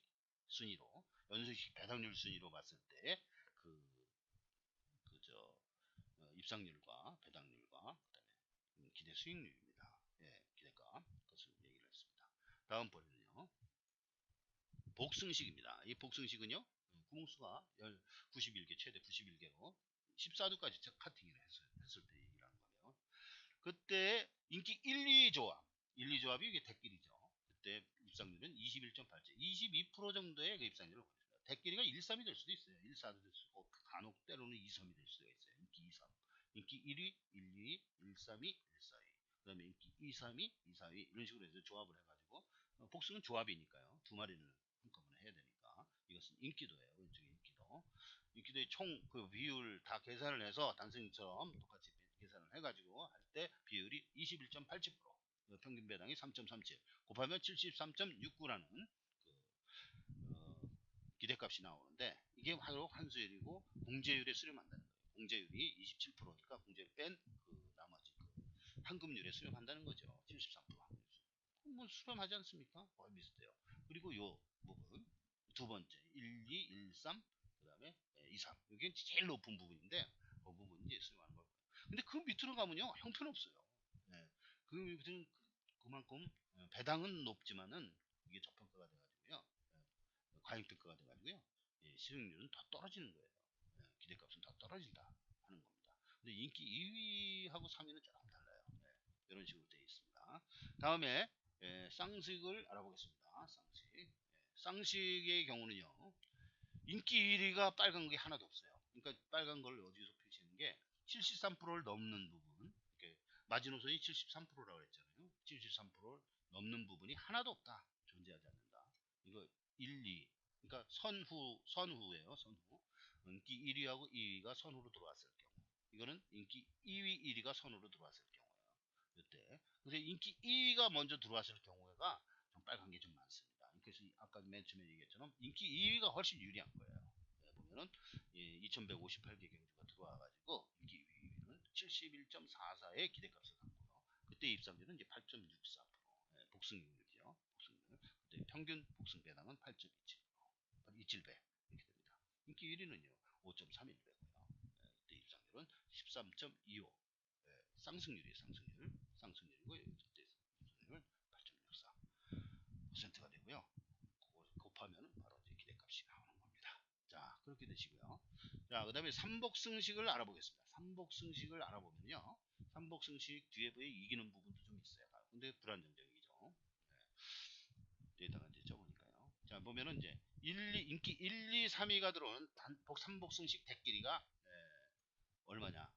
순위로 연승식 배당률 순위로 봤을 때 그 그저 입상률과 배당률과 그다음에 기대 수익률입니다. 예, 기대가 그것을 얘기를 했습니다. 다음 번은요. 복승식입니다. 이 복승식은요. 구멍수가 91개 최대 91개로 14두까지 카팅을 했을 때 얘기를 하는 거예요. 그때 인기 1, 2조합 1, 2조합이 이게 대끼리죠. 그때 입상률은 21.8제 22% 정도의 그 입상률을 보였습니다. 대끼리가 1, 3이 될 수도 있어요. 1, 4도 될 수도 있고 간혹 때로는 2, 3이 될 수도 있어요. 인기 2, 3 인기 1위, 1, 2위, 1, 3위, 1, 4위 그 다음에 인기 2, 3위, 2, 4위 이런 식으로 해서 조합을 해가지고 복수는 조합이니까요. 두 마리를 한꺼번에 해야 되니까 이것은 인기도예요. 왼쪽에 인기도. 인기도의 총 그 비율 다 계산을 해서 단승처럼 똑같이 계산을 해가지고 할 때 비율이 21.87% 평균 배당이 3.37 곱하면 73.69라는 그 기대값이 나오는데 이게 바로 환수율이고 공제율에 수렴한다는 거예요. 공제율이 27%니까 공제를 뺀 그 나머지 그 환급률에 수렴한다는 거죠. 73% 환급률. 뭐 수렴하지 않습니까? 거의 비슷해요. 그리고 요 부분 두 번째 1, 2, 1, 3 그 다음에 2, 3 이게 제일 높은 부분인데 그 부분이 이제 수렴하는 거예요. 근데 그 밑으로 가면요 형편없어요. 네. 그 밑은 그만큼 배당은 높지만은 이게 저평가가 돼가지고요. 과잉평가가 돼가지고요. 예, 수익률은 더 떨어지는 거예요. 예, 기대값은 더 떨어진다 하는 겁니다. 근데 인기 2위하고 3위는 조금 달라요. 예, 이런 식으로 되어 있습니다. 다음에 쌍식을 알아보겠습니다. 쌍식. 쌍식의 경우는요. 인기 1위가 빨간 게 하나도 없어요. 그러니까 빨간 걸 어디서 표시하는 게 73%를 넘는 부분, 이렇게 마지노선이 73%라고 했잖아요. 73%를 넘는 부분이 하나도 없다. 존재하지 않는다. 이거 1, 2. 그러니까 선후예요. 선후. 인기 1위하고 2위가 선후로 들어왔을 경우. 이거는 인기 2위, 1위가 선후로 들어왔을 경우예요. 이때. 근데 인기 2위가 먼저 들어왔을 경우가 좀 빨간 게 좀 많습니다. 그래서 아까 맨 처음에 얘기했처럼 인기 2위가 훨씬 유리한 거예요. 보면은 2158개 경주가 들어와가지고 인기 2위는 71.44의 기대값을 갖고요. 그때 입상률은 이제 8.64%. 복승률이죠. 복승률. 그때 평균 복승 배당은 8.27. 27배 이렇게 됩니다. 인기 1위는요 5.31배고요. 그때 입상률은 13.25. 쌍승률이에요. 쌍승률이고 그때 입상률 8.64%가 되고요. 그걸 곱하면 바로 이제 기대값이 나오는 겁니다. 자, 그렇게 되시고요. 자, 그 다음에 삼복승식을 알아보겠습니다. 삼복승식을 알아보면요. 삼복승식 뒤에 이기는 부분도 좀 있어요. 근데 불안정적이죠. 데이터가 이제 적으니까요. 자, 보면은 이제 인기 1, 2, 3위가 들어오는 삼복승식 대끼리가 얼마냐?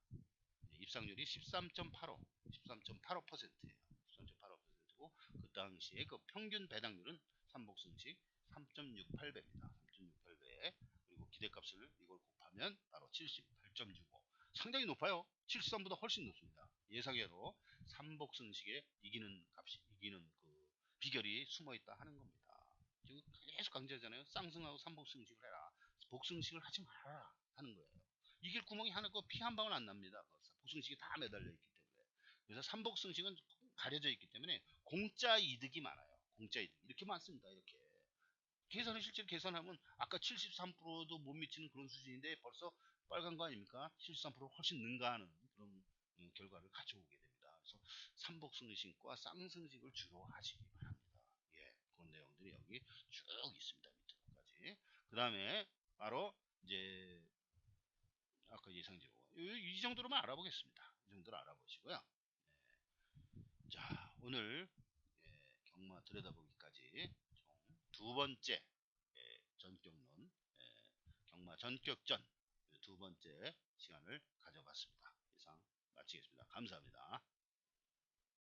입상률이 13.85, 13.85%예요. 13.85%고 그 당시에 그 평균 배당률은 삼복승식 3.68배입니다. 3.68배. 그리고 기대값을 이걸 곱하면 바로 78.65. 상당히 높아요. 73보다 훨씬 높습니다. 예상외로 삼복승식에 이기는 그 비결이 숨어 있다 하는 겁니다. 지금 계속 강조하잖아요. 쌍승하고 삼복승식을 해라. 복승식을 하지 말아라 하는 거예요. 이길 구멍이 하나 있고 피 한 방울 안 납니다. 복승식이 다 매달려 있기 때문에. 그래서 삼복승식은 가려져 있기 때문에 공짜 이득이 많아요. 공짜 이득 이렇게 많습니다. 이렇게 계산을 실제로 계산하면 아까 73%도 못 미치는 그런 수준인데 벌써 빨간 거 아닙니까? 73% 훨씬 능가하는 그런 결과를 가져오게 됩니다. 그래서 삼복승식과 쌍승식을 주로 하시기 바랍니다. 예, 그런 내용들이 여기 쭉 있습니다. 밑으로까지. 그 다음에 바로 이제 아까 예상지로 이 정도로만 알아보겠습니다. 이 정도로 알아보시고요. 자, 오늘 경마 들여다보기까지 총 두 번째 전격론 경마 전격전 두 번째 시간을 가져봤습니다. 이상 마치겠습니다. 감사합니다.